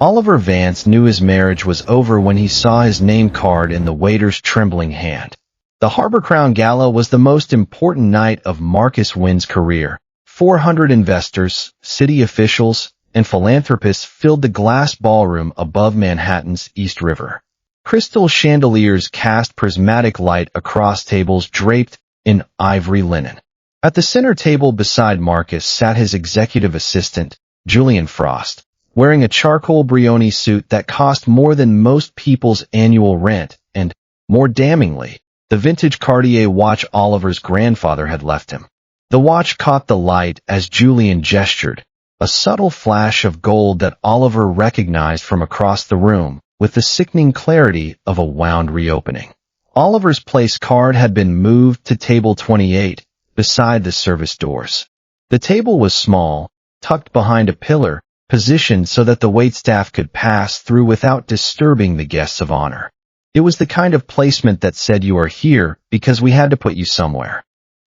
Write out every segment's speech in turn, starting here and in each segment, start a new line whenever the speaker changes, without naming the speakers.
Oliver Vance knew his marriage was over when he saw his name card in the waiter's trembling hand. The Harbor Crown Gala was the most important night of Marcus Wynn's career. 400 investors, city officials, and philanthropists filled the glass ballroom above Manhattan's East River. Crystal chandeliers cast prismatic light across tables draped in ivory linen. At the center table beside Marcus sat his executive assistant, Julian Frost, wearing a charcoal Brioni suit that cost more than most people's annual rent, and, more damningly, the vintage Cartier watch Oliver's grandfather had left him. The watch caught the light as Julian gestured, a subtle flash of gold that Oliver recognized from across the room, with the sickening clarity of a wound reopening. Oliver's place card had been moved to table 28, beside the service doors. The table was small, tucked behind a pillar, positioned so that the waitstaff could pass through without disturbing the guests of honor. It was the kind of placement that said you are here because we had to put you somewhere.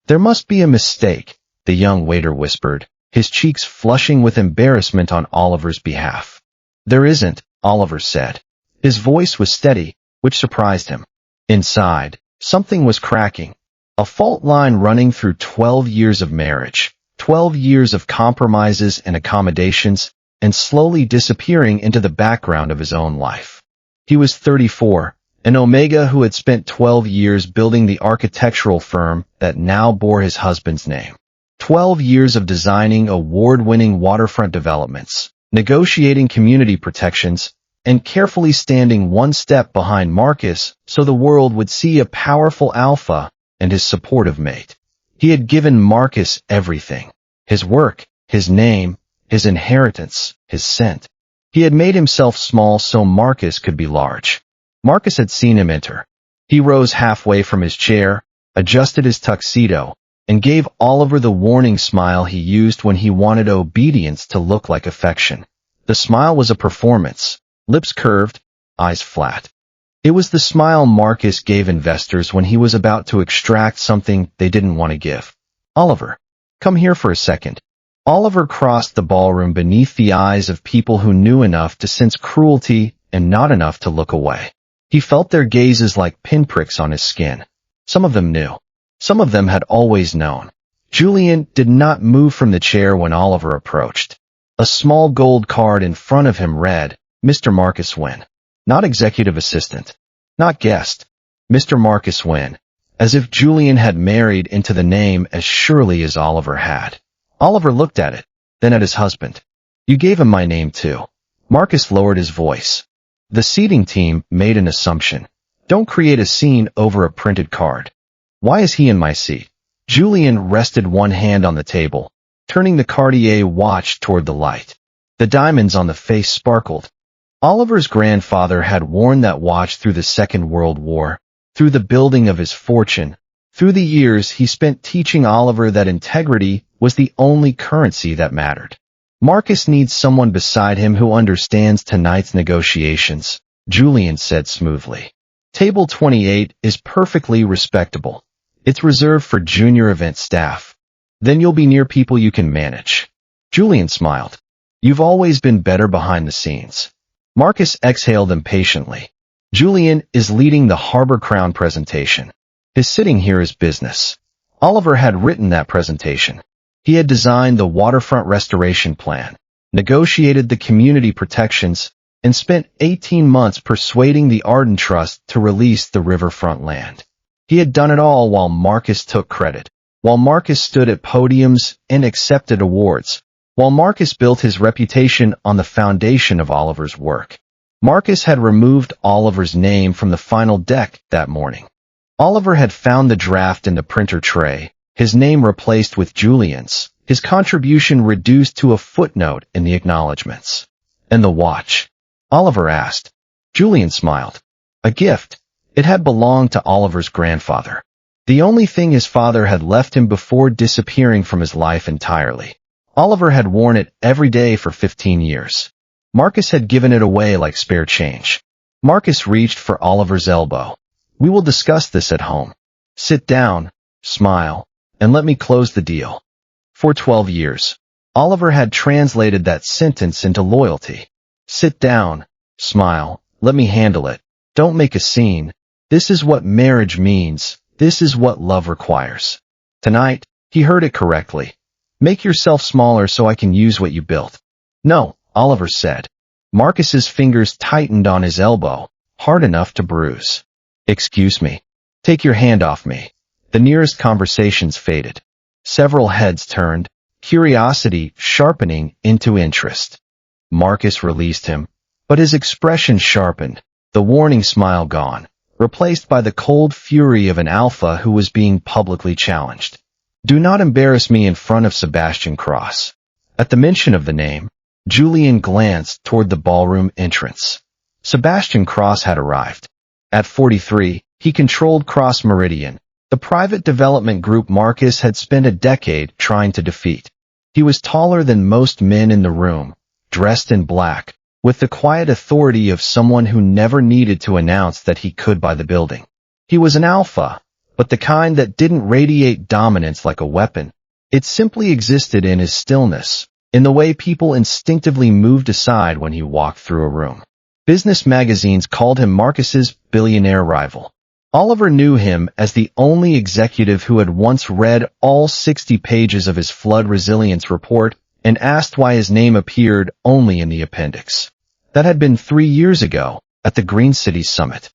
There must be a mistake, the young waiter whispered, his cheeks flushing with embarrassment on Oliver's behalf. There isn't, Oliver said. His voice was steady, which surprised him. Inside, something was cracking. A fault line running through 12 years of marriage, 12 years of compromises and accommodations, and slowly disappearing into the background of his own life. He was 34, an Omega who had spent 12 years building the architectural firm that now bore his husband's name. 12 years of designing award-winning waterfront developments, negotiating community protections, and carefully standing one step behind Marcus so the world would see a powerful alpha and his supportive mate. He had given Marcus everything. His work, his name, his inheritance, his scent. He had made himself small so Marcus could be large. Marcus had seen him enter. He rose halfway from his chair, adjusted his tuxedo, and gave Oliver the warning smile he used when he wanted obedience to look like affection. The smile was a performance, lips curved, eyes flat. It was the smile Marcus gave investors when he was about to extract something they didn't want to give. Oliver, come here for a second. Oliver crossed the ballroom beneath the eyes of people who knew enough to sense cruelty and not enough to look away. He felt their gazes like pinpricks on his skin. Some of them knew. Some of them had always known. Julian did not move from the chair when Oliver approached. A small gold card in front of him read, Mr. Marcus Wynn. Not executive assistant. Not guest. Mr. Marcus Wynn. As if Julian had married into the name as surely as Oliver had. Oliver looked at it, then at his husband. You gave him my name too. Marcus lowered his voice. The seating team made an assumption. Don't create a scene over a printed card. Why is he in my seat? Julian rested one hand on the table, turning the Cartier watch toward the light. The diamonds on the face sparkled. Oliver's grandfather had worn that watch through the Second World War, through the building of his fortune, through the years he spent teaching Oliver that integrity was the only currency that mattered. Marcus needs someone beside him who understands tonight's negotiations, Julian said smoothly. Table 28 is perfectly respectable. It's reserved for junior event staff. Then you'll be near people you can manage. Julian smiled. You've always been better behind the scenes. Marcus exhaled impatiently. Julian is leading the Harbor Crown presentation. His sitting here is business. Oliver had written that presentation. He had designed the waterfront restoration plan, negotiated the community protections, and spent 18 months persuading the Arden Trust to release the riverfront land. He had done it all while Marcus took credit, while Marcus stood at podiums and accepted awards, while Marcus built his reputation on the foundation of Oliver's work. Marcus had removed Oliver's name from the final deck that morning. Oliver had found the draft in the printer tray, his name replaced with Julian's, his contribution reduced to a footnote in the acknowledgments. And the watch? Oliver asked. Julian smiled. A gift. It had belonged to Oliver's grandfather. The only thing his father had left him before disappearing from his life entirely. Oliver had worn it every day for 15 years. Marcus had given it away like spare change. Marcus reached for Oliver's elbow. We will discuss this at home. Sit down, smile, and let me close the deal. For 12 years, Oliver had translated that sentence into loyalty. Sit down, smile, let me handle it. Don't make a scene. This is what marriage means. This is what love requires. Tonight, he heard it correctly. Make yourself smaller so I can use what you built. No, Oliver said. Marcus's fingers tightened on his elbow, hard enough to bruise. Excuse me. Take your hand off me. The nearest conversations faded. Several heads turned, curiosity sharpening into interest. Marcus released him, but his expression sharpened, the warning smile gone, replaced by the cold fury of an alpha who was being publicly challenged. Do not embarrass me in front of Sebastian Cross. At the mention of the name, Julian glanced toward the ballroom entrance. Sebastian Cross had arrived. At 43, he controlled Cross Meridian, the private development group Marcus had spent a decade trying to defeat. He was taller than most men in the room, dressed in black, with the quiet authority of someone who never needed to announce that he could buy the building. He was an alpha, but the kind that didn't radiate dominance like a weapon. It simply existed in his stillness, in the way people instinctively moved aside when he walked through a room. Business magazines called him Marcus's billionaire rival. Oliver knew him as the only executive who had once read all 60 pages of his flood resilience report and asked why his name appeared only in the appendix. That had been 3 years ago, at the Green City Summit.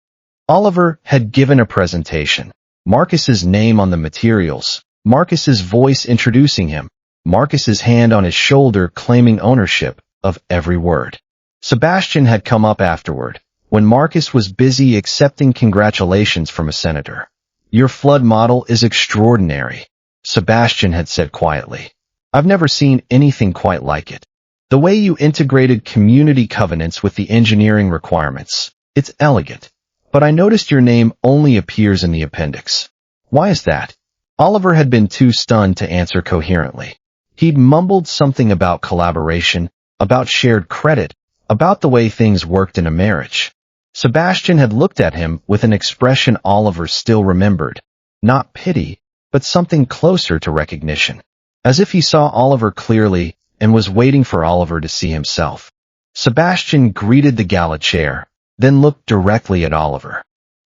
Oliver had given a presentation. Marcus's name on the materials, Marcus's voice introducing him, Marcus's hand on his shoulder claiming ownership of every word. Sebastian had come up afterward, when Marcus was busy accepting congratulations from a senator. Your flood model is extraordinary, Sebastian had said quietly. I've never seen anything quite like it. The way you integrated community covenants with the engineering requirements, it's elegant. But I noticed your name only appears in the appendix. Why is that? Oliver had been too stunned to answer coherently. He'd mumbled something about collaboration, about shared credit, about the way things worked in a marriage. Sebastian had looked at him with an expression Oliver still remembered. Not pity, but something closer to recognition. As if he saw Oliver clearly and was waiting for Oliver to see himself. Sebastian greeted the gala chair, then looked directly at Oliver.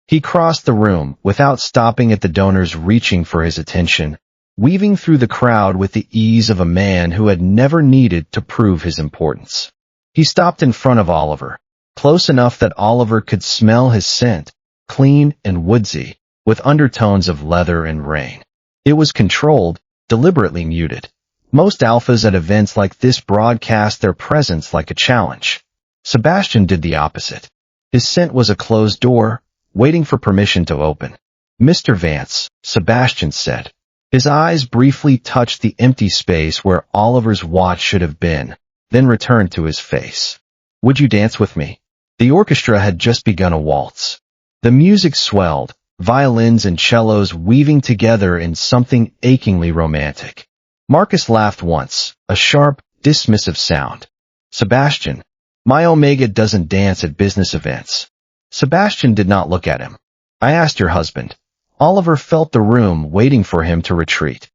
He crossed the room without stopping at the donors reaching for his attention, weaving through the crowd with the ease of a man who had never needed to prove his importance. He stopped in front of Oliver, close enough that Oliver could smell his scent, clean and woodsy, with undertones of leather and rain. It was controlled, deliberately muted. Most alphas at events like this broadcast their presence like a challenge. Sebastian did the opposite. His scent was a closed door, waiting for permission to open. Mr. Vance, Sebastian said. His eyes briefly touched the empty space where Oliver's watch should have been, then returned to his face. Would you dance with me? The orchestra had just begun a waltz. The music swelled, violins and cellos weaving together in something achingly romantic. Marcus laughed once, a sharp, dismissive sound. Sebastian, my Omega doesn't dance at business events. Sebastian did not look at him. I asked your husband. Oliver felt the room waiting for him to retreat.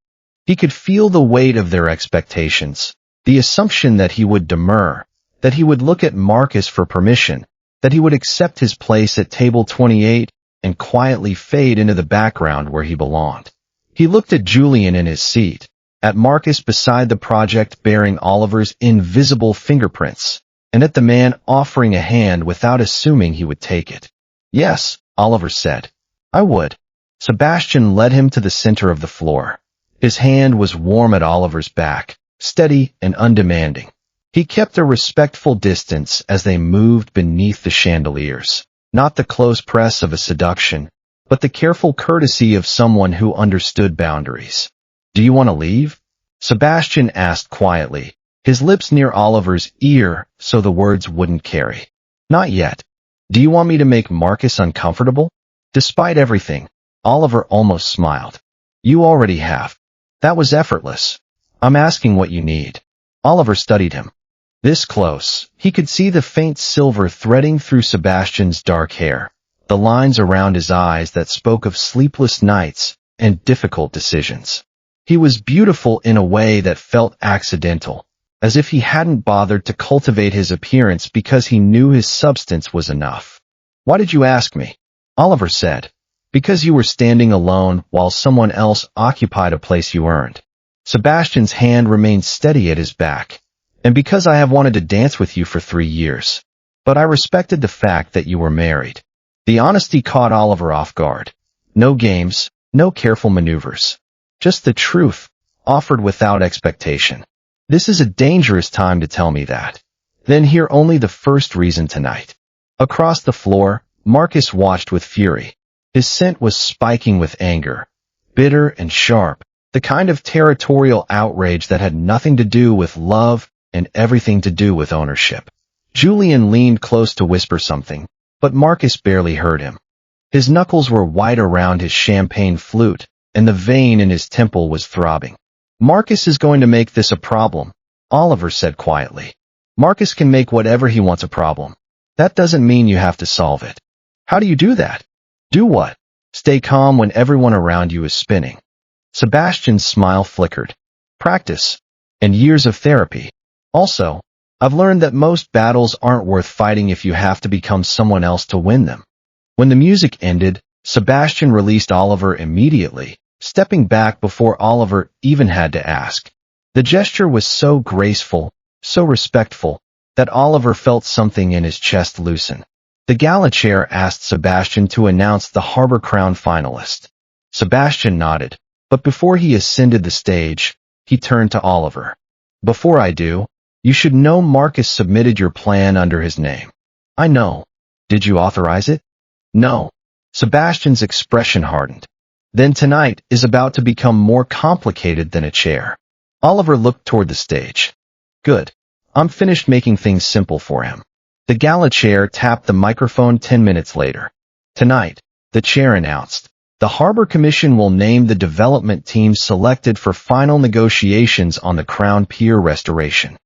He could feel the weight of their expectations, the assumption that he would demur, that he would look at Marcus for permission, that he would accept his place at table 28 and quietly fade into the background where he belonged. He looked at Julian in his seat, at Marcus beside the project bearing Oliver's invisible fingerprints, and at the man offering a hand without assuming he would take it. Yes, Oliver said. I would. Sebastian led him to the center of the floor. His hand was warm at Oliver's back, steady and undemanding. He kept a respectful distance as they moved beneath the chandeliers, not the close press of a seduction, but the careful courtesy of someone who understood boundaries. Do you want to leave? Sebastian asked quietly, his lips near Oliver's ear so the words wouldn't carry. Not yet. Do you want me to make Marcus uncomfortable? Despite everything, Oliver almost smiled. You already have. That was effortless. I'm asking what you need. Oliver studied him. This close, he could see the faint silver threading through Sebastian's dark hair, the lines around his eyes that spoke of sleepless nights and difficult decisions. He was beautiful in a way that felt accidental, as if he hadn't bothered to cultivate his appearance because he knew his substance was enough. "Why did you ask me?" Oliver said. "Because you were standing alone while someone else occupied a place you earned." Sebastian's hand remained steady at his back. "And because I have wanted to dance with you for 3 years. But I respected the fact that you were married." The honesty caught Oliver off guard. No games, no careful maneuvers. Just the truth, offered without expectation. "This is a dangerous time to tell me that. Then hear only the first reason tonight." Across the floor, Marcus watched with fury. His scent was spiking with anger. Bitter and sharp, the kind of territorial outrage that had nothing to do with love and everything to do with ownership. Julian leaned close to whisper something, but Marcus barely heard him. His knuckles were white around his champagne flute, and the vein in his temple was throbbing. "Marcus is going to make this a problem," Oliver said quietly. "Marcus can make whatever he wants a problem. That doesn't mean you have to solve it." "How do you do that?" "Do what?" "Stay calm when everyone around you is spinning." Sebastian's smile flickered. "Practice. And years of therapy. Also, I've learned that most battles aren't worth fighting if you have to become someone else to win them." When the music ended, Sebastian released Oliver immediately, stepping back before Oliver even had to ask. The gesture was so graceful, so respectful, that Oliver felt something in his chest loosen. The gala chair asked Sebastian to announce the Harbor Crown finalist. Sebastian nodded, but before he ascended the stage, he turned to Oliver. "Before I do, you should know Marcus submitted your plan under his name." "I know. Did you authorize it?" "No." Sebastian's expression hardened. "Then tonight is about to become more complicated than a chair." Oliver looked toward the stage. "Good. I'm finished making things simple for him." The gala chair tapped the microphone 10 minutes later. "Tonight," the chair announced, "the Harbor Commission will name the development team selected for final negotiations on the Crown Pier restoration."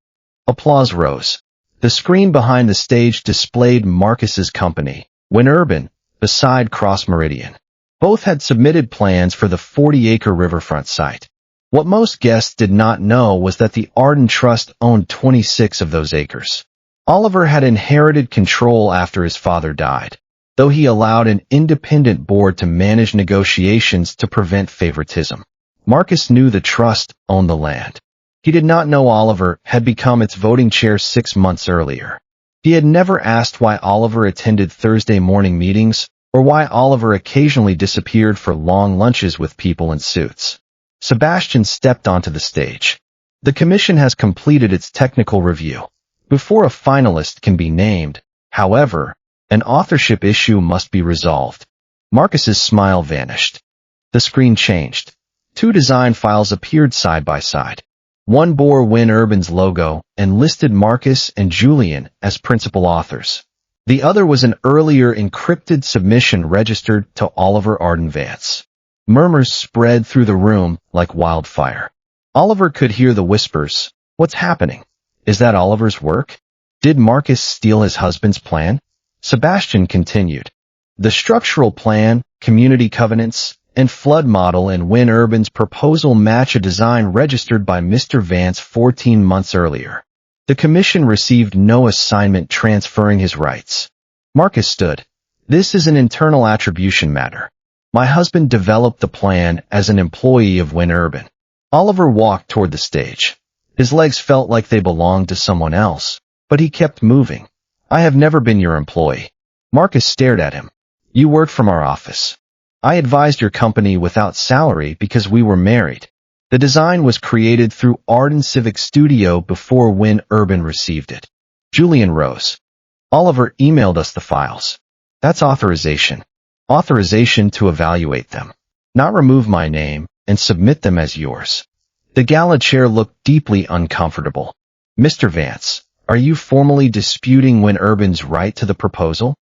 Applause rose. The screen behind the stage displayed Marcus's company, Urban, beside Cross Meridian. Both had submitted plans for the 40-acre riverfront site. What most guests did not know was that the Arden Trust owned 26 of those acres. Oliver had inherited control after his father died, though he allowed an independent board to manage negotiations to prevent favoritism. Marcus knew the trust owned the land. He did not know Oliver had become its voting chair 6 months earlier. He had never asked why Oliver attended Thursday morning meetings or why Oliver occasionally disappeared for long lunches with people in suits. Sebastian stepped onto the stage. "The commission has completed its technical review. Before a finalist can be named, however, an authorship issue must be resolved." Marcus's smile vanished. The screen changed. 2 design files appeared side by side. One bore Urban's logo and listed Marcus and Julian as principal authors. The other was an earlier encrypted submission registered to Oliver Arden Vance. Murmurs spread through the room like wildfire. Oliver could hear the whispers. "What's happening? Is that Oliver's work? Did Marcus steal his husband's plan?" Sebastian continued. "The structural plan, community covenants, and flood model in Urban's proposal match a design registered by Mr. Vance 14 months earlier. The commission received no assignment transferring his rights." Marcus stood. "This is an internal attribution matter. My husband developed the plan as an employee of Urban." Oliver walked toward the stage. His legs felt like they belonged to someone else, but he kept moving. "I have never been your employee." Marcus stared at him. "You worked from our office. I advised your company without salary because we were married. The design was created through Arden Civic Studio before Urban received it." Julian rose. "Oliver emailed us the files. That's authorization. Authorization to evaluate them. Not remove my name and submit them as yours." The gala chair looked deeply uncomfortable. "Mr. Vance, are you formally disputing Urban's right to the proposal?"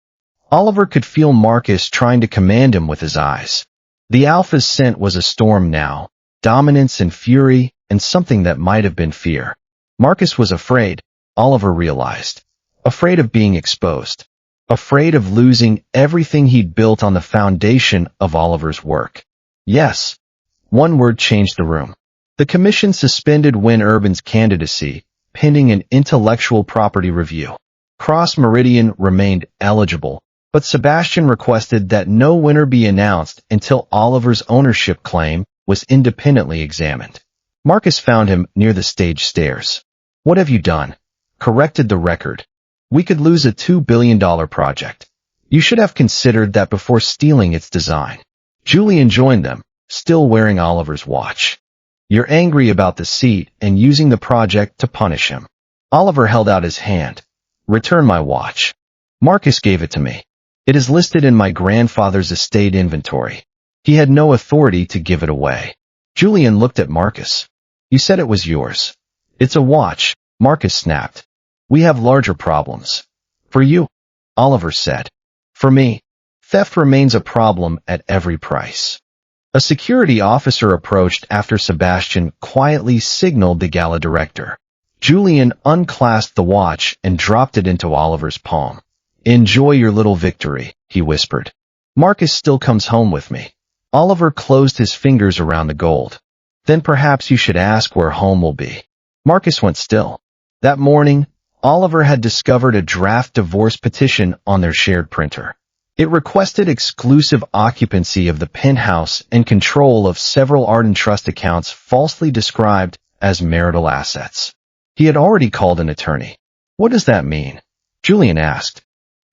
Oliver could feel Marcus trying to command him with his eyes. The alpha's scent was a storm now, dominance and fury, and something that might have been fear. Marcus was afraid, Oliver realized. Afraid of being exposed. Afraid of losing everything he'd built on the foundation of Oliver's work. "Yes." One word changed the room. The commission suspended Urban's candidacy, pending an intellectual property review. Cross Meridian remained eligible, but Sebastian requested that no winner be announced until Oliver's ownership claim was independently examined. Marcus found him near the stage stairs. "What have you done?" "Corrected the record. We could lose a $2 billion project. You should have considered that before stealing its design." Julian joined them, still wearing Oliver's watch. "You're angry about the seat and using the project to punish him." Oliver held out his hand. "Return my watch." Marcus gave it to me. "It is listed in my grandfather's estate inventory. He had no authority to give it away." Julian looked at Marcus. "You said it was yours." "It's a watch," Marcus snapped. "We have larger problems." "For you," Oliver said. "For me, theft remains a problem at every price." A security officer approached after Sebastian quietly signaled the gala director. Julian unclasped the watch and dropped it into Oliver's palm. "Enjoy your little victory," he whispered. "Marcus still comes home with me." Oliver closed his fingers around the gold. "Then perhaps you should ask where home will be." Marcus went still. That morning, Oliver had discovered a draft divorce petition on their shared printer. It requested exclusive occupancy of the penthouse and control of several Arden Trust accounts falsely described as marital assets. He had already called an attorney. "What does that mean?" Julian asked.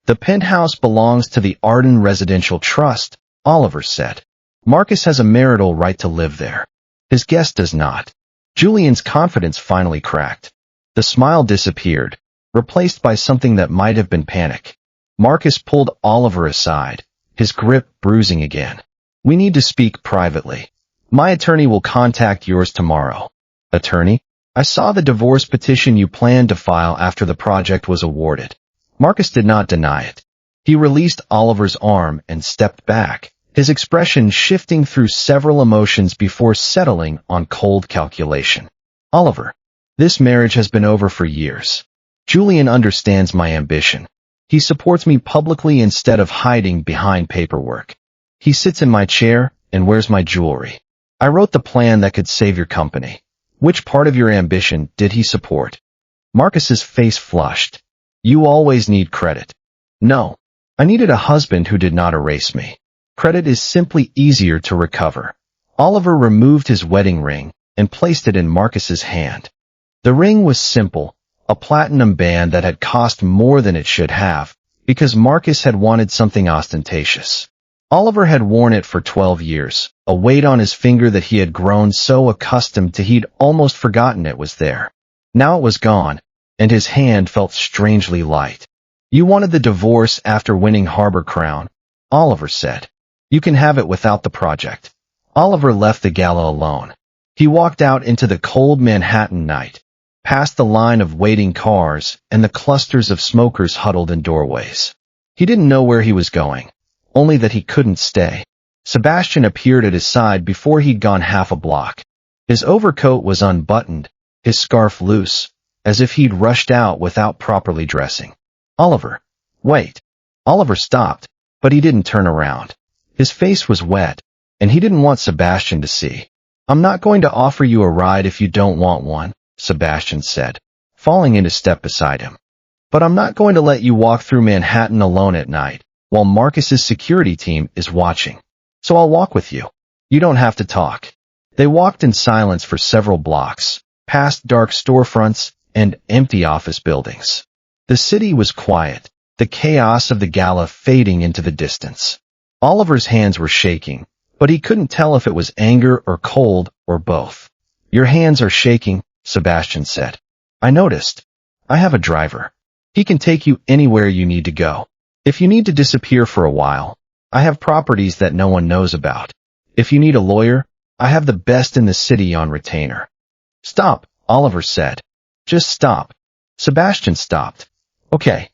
"The penthouse belongs to the Arden Residential Trust," Oliver said. "Marcus has a marital right to live there. His guest does not." Julian's confidence finally cracked. The smile disappeared, replaced by something that might have been panic. Marcus pulled Oliver aside, his grip bruising again. "We need to speak privately. My attorney will contact yours tomorrow." "Attorney? I saw the divorce petition you planned to file after the project was awarded." Marcus did not deny it. He released Oliver's arm and stepped back, his expression shifting through several emotions before settling on cold calculation. "Oliver, this marriage has been over for years. Julian understands my ambition. He supports me publicly instead of hiding behind paperwork. He sits in my chair and wears my jewelry. I wrote the plan that could save your company. Which part of your ambition did he support?" Marcus's face flushed. "You always need credit." "No. I needed a husband who did not erase me. Credit is simply easier to recover." Oliver removed his wedding ring and placed it in Marcus's hand. The ring was simple, a platinum band that had cost more than it should have, because Marcus had wanted something ostentatious. Oliver had worn it for 12 years, a weight on his finger that he had grown so accustomed to he'd almost forgotten it was there. Now it was gone, and his hand felt strangely light. "You wanted the divorce after winning Harbor Crown," Oliver said. "You can have it without the project." Oliver left the gala alone. He walked out into the cold Manhattan night, past the line of waiting cars and the clusters of smokers huddled in doorways. He didn't know where he was going, only that he couldn't stay. Sebastian appeared at his side before he'd gone half a block. His overcoat was unbuttoned, his scarf loose, as if he'd rushed out without properly dressing. "Oliver, wait." Oliver stopped, but he didn't turn around. His face was wet, and he didn't want Sebastian to see. "I'm not going to offer you a ride if you don't want one," Sebastian said, falling into step beside him. "But I'm not going to let you walk through Manhattan alone at night, while Marcus's security team is watching. So I'll walk with you. You don't have to talk." They walked in silence for several blocks, past dark storefronts and empty office buildings. The city was quiet, the chaos of the gala fading into the distance. Oliver's hands were shaking, but he couldn't tell if it was anger or cold or both. "Your hands are shaking," Sebastian said. "I noticed. I have a driver. He can take you anywhere you need to go. If you need to disappear for a while, I have properties that no one knows about. If you need a lawyer, I have the best in the city on retainer." "Stop," Oliver said. "Just stop." Sebastian stopped. "Okay."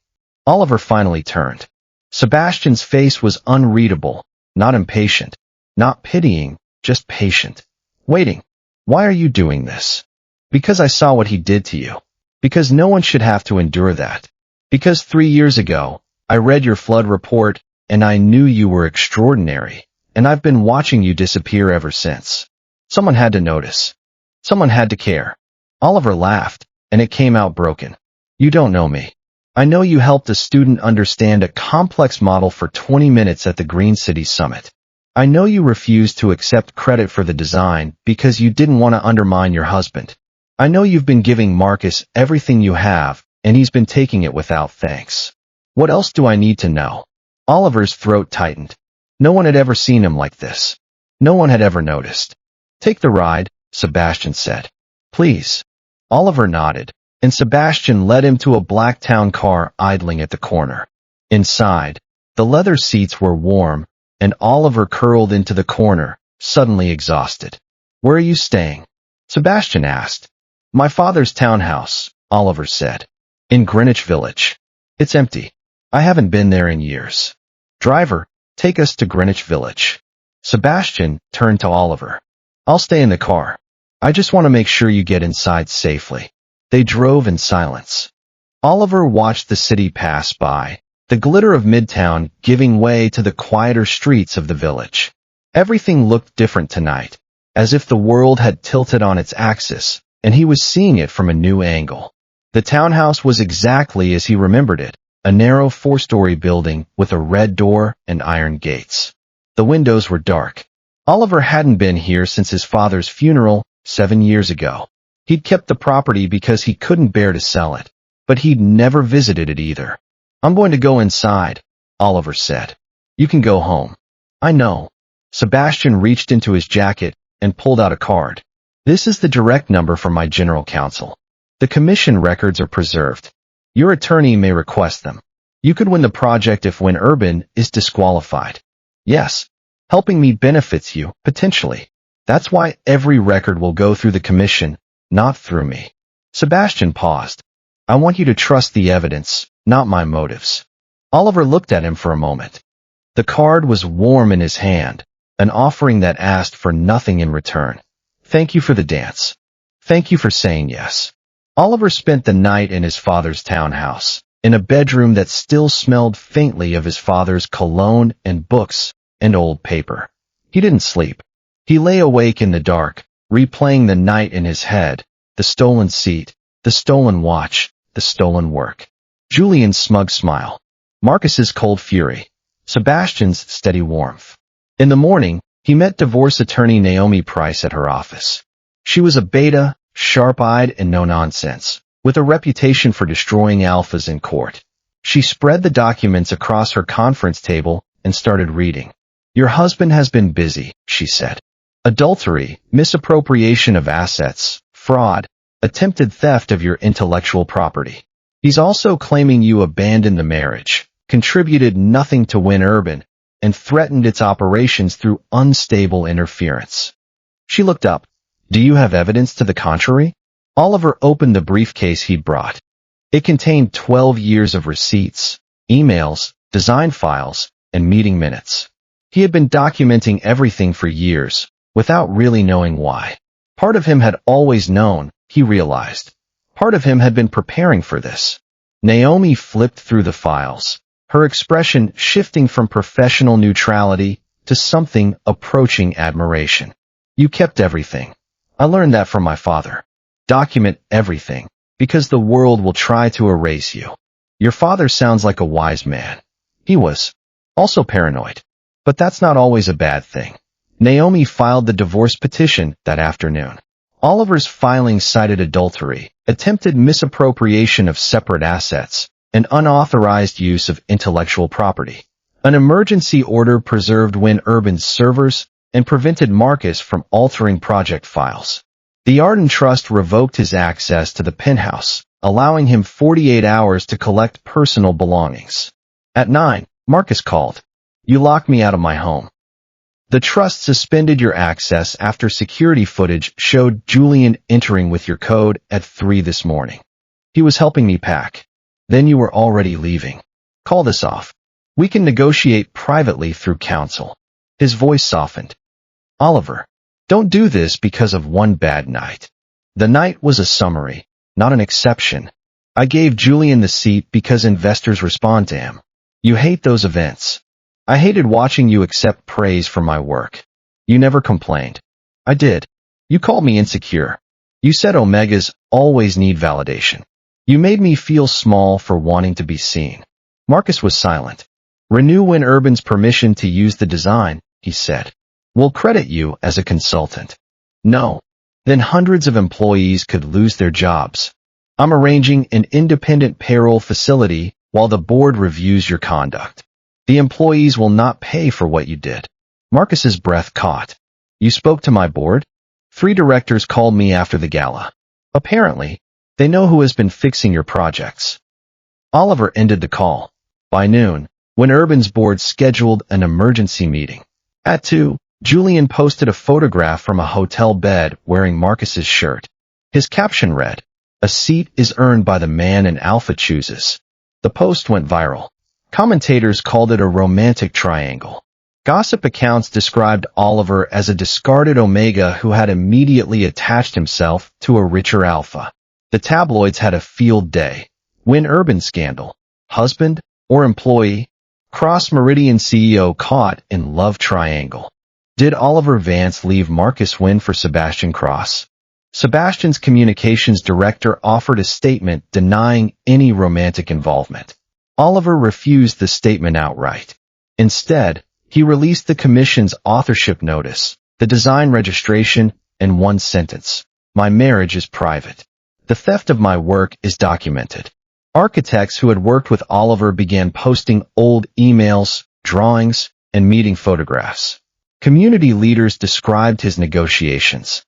Oliver finally turned. Sebastian's face was unreadable, not impatient, not pitying, just patient. "Waiting. Why are you doing this?" "Because I saw what he did to you. Because no one should have to endure that. Because 3 years ago, I read your flood report, and I knew you were extraordinary, and I've been watching you disappear ever since. Someone had to notice. Someone had to care." Oliver laughed. and it came out broken. You don't know me. I know you helped a student understand a complex model for 20 minutes at the Green City Summit. I know you refused to accept credit for the design because you didn't want to undermine your husband. I know you've been giving Marcus everything you have, and he's been taking it without thanks. What else do I need to know? Oliver's throat tightened. No one had ever seen him like this. No one had ever noticed. Take the ride, Sebastian said. Please. Oliver nodded, and Sebastian led him to a black town car idling at the corner. Inside, the leather seats were warm, and Oliver curled into the corner, suddenly exhausted. Where are you staying? Sebastian asked. My father's townhouse, Oliver said. In Greenwich Village. It's empty. I haven't been there in years. Driver, take us to Greenwich Village. Sebastian turned to Oliver. I'll stay in the car. I just want to make sure you get inside safely. They drove in silence. Oliver watched the city pass by, the glitter of Midtown giving way to the quieter streets of the village. Everything looked different tonight, as if the world had tilted on its axis, and he was seeing it from a new angle. The townhouse was exactly as he remembered it, a narrow 4-story building with a red door and iron gates. The windows were dark. Oliver hadn't been here since his father's funeral 7 years ago. He'd kept the property because he couldn't bear to sell it, but he'd never visited it either. I'm going to go inside, Oliver said. You can go home. I know. Sebastian reached into his jacket and pulled out a card. This is the direct number for my general counsel. The commission records are preserved. Your attorney may request them. You could win the project if Win Urban is disqualified. Yes, helping me benefits you, potentially. That's why every record will go through the commission, not through me. Sebastian paused. I want you to trust the evidence, not my motives. Oliver looked at him for a moment. The card was warm in his hand, an offering that asked for nothing in return. Thank you for the dance. Thank you for saying yes. Oliver spent the night in his father's townhouse, in a bedroom that still smelled faintly of his father's cologne and books and old paper. He didn't sleep. He lay awake in the dark, replaying the night in his head, the stolen seat, the stolen watch, the stolen work. Julian's smug smile. Marcus's cold fury. Sebastian's steady warmth. In the morning, he met divorce attorney Naomi Price at her office. She was a beta, sharp-eyed and no-nonsense, with a reputation for destroying alphas in court. She spread the documents across her conference table and started reading. Your husband has been busy, she said. Adultery, misappropriation of assets, fraud, attempted theft of your intellectual property. He's also claiming you abandoned the marriage, contributed nothing to Win Urban, and threatened its operations through unstable interference. She looked up. Do you have evidence to the contrary? Oliver opened the briefcase he'd brought. It contained 12 years of receipts, emails, design files, and meeting minutes. He had been documenting everything for years, without really knowing why. Part of him had always known, he realized. Part of him had been preparing for this. Naomi flipped through the files, her expression shifting from professional neutrality to something approaching admiration. You kept everything. I learned that from my father. Document everything, because the world will try to erase you. Your father sounds like a wise man. He was. Also paranoid. But that's not always a bad thing. Naomi filed the divorce petition that afternoon. Oliver's filing cited adultery, attempted misappropriation of separate assets, and unauthorized use of intellectual property. An emergency order preserved Win Urban's servers and prevented Marcus from altering project files. The Arden Trust revoked his access to the penthouse, allowing him 48 hours to collect personal belongings. At 9, Marcus called. You locked me out of my home. The trust suspended your access after security footage showed Julian entering with your code at 3 this morning. He was helping me pack. Then you were already leaving. Call this off. We can negotiate privately through counsel. His voice softened. Oliver, don't do this because of one bad night. The night was a summary, not an exception. I gave Julian the seat because investors respond to him. You hate those events. I hated watching you accept praise for my work. You never complained. I did. You called me insecure. You said omegas always need validation. You made me feel small for wanting to be seen. Marcus was silent. Renew when Urban's permission to use the design, he said. We'll credit you as a consultant. No. Then hundreds of employees could lose their jobs. I'm arranging an independent payroll facility while the board reviews your conduct. The employees will not pay for what you did. Marcus's breath caught. You spoke to my board? 3 directors called me after the gala. Apparently, they know who has been fixing your projects. Oliver ended the call. By noon, when Urban's board scheduled an emergency meeting. At 2, Julian posted a photograph from a hotel bed wearing Marcus's shirt. His caption read, "A seat is earned by the man an alpha chooses." The post went viral. Commentators called it a romantic triangle. Gossip accounts described Oliver as a discarded omega who had immediately attached himself to a richer alpha. The tabloids had a field day. Win Urban scandal. Husband or employee? Cross Meridian CEO caught in love triangle. Did Oliver Vance leave Marcus Wynn for Sebastian Cross? Sebastian's communications director offered a statement denying any romantic involvement. Oliver refused the statement outright. Instead, he released the commission's authorship notice, the design registration, and one sentence. My marriage is private. The theft of my work is documented. Architects who had worked with Oliver began posting old emails, drawings, and meeting photographs. Community leaders described his negotiations.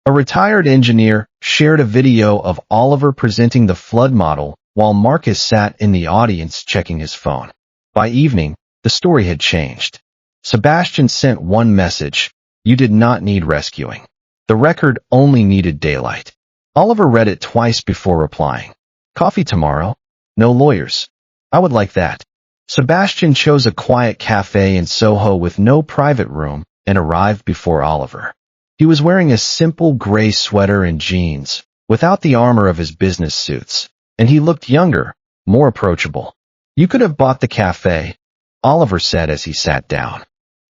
A retired engineer shared a video of Oliver presenting the flood model while Marcus sat in the audience checking his phone. By evening, the story had changed. Sebastian sent one message: you did not need rescuing. The record only needed daylight. Oliver read it twice before replying. Coffee tomorrow? No lawyers. I would like that. Sebastian chose a quiet cafe in Soho with no private room and arrived before Oliver. He was wearing a simple gray sweater and jeans, without the armor of his business suits, and he looked younger, more approachable. You could have bought the cafe, Oliver said as he sat down.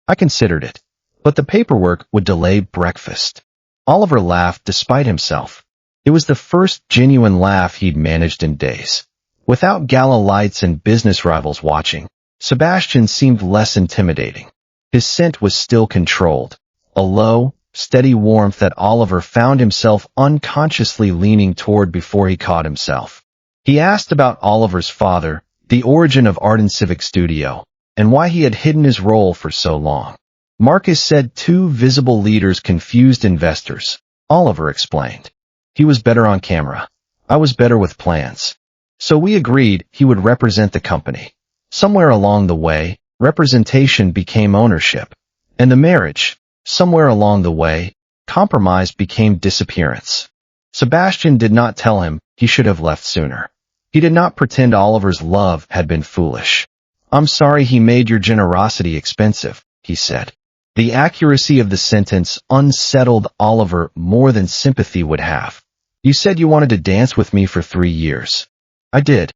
I considered it, but the paperwork would delay breakfast. Oliver laughed despite himself. It was the first genuine laugh he'd managed in days. Without gala lights and business rivals watching, Sebastian seemed less intimidating. His scent was still controlled, a low, steady warmth that Oliver found himself unconsciously leaning toward before he caught himself. He asked about Oliver's father, the origin of Arden Civic Studio, and why he had hidden his role for so long. Marcus said 2 visible leaders confused investors. Oliver explained. He was better on camera. I was better with plans. So we agreed he would represent the company. Somewhere along the way, representation became ownership. And the marriage, somewhere along the way, compromise became disappearance. Sebastian did not tell him he should have left sooner. He did not pretend Oliver's love had been foolish. I'm sorry he made your generosity expensive, he said. The accuracy of the sentence unsettled Oliver more than sympathy would have. You said you wanted to dance with me for 3 years. I did.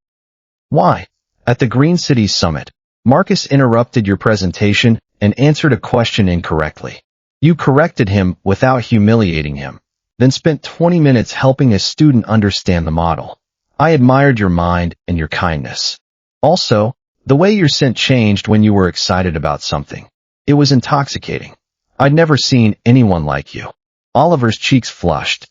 Why? At the Green City Summit, Marcus interrupted your presentation and answered a question incorrectly. You corrected him without humiliating him, then spent 20 minutes helping a student understand the model. I admired your mind and your kindness. Also, the way your scent changed when you were excited about something. It was intoxicating. I'd never seen anyone like you. Oliver's cheeks flushed.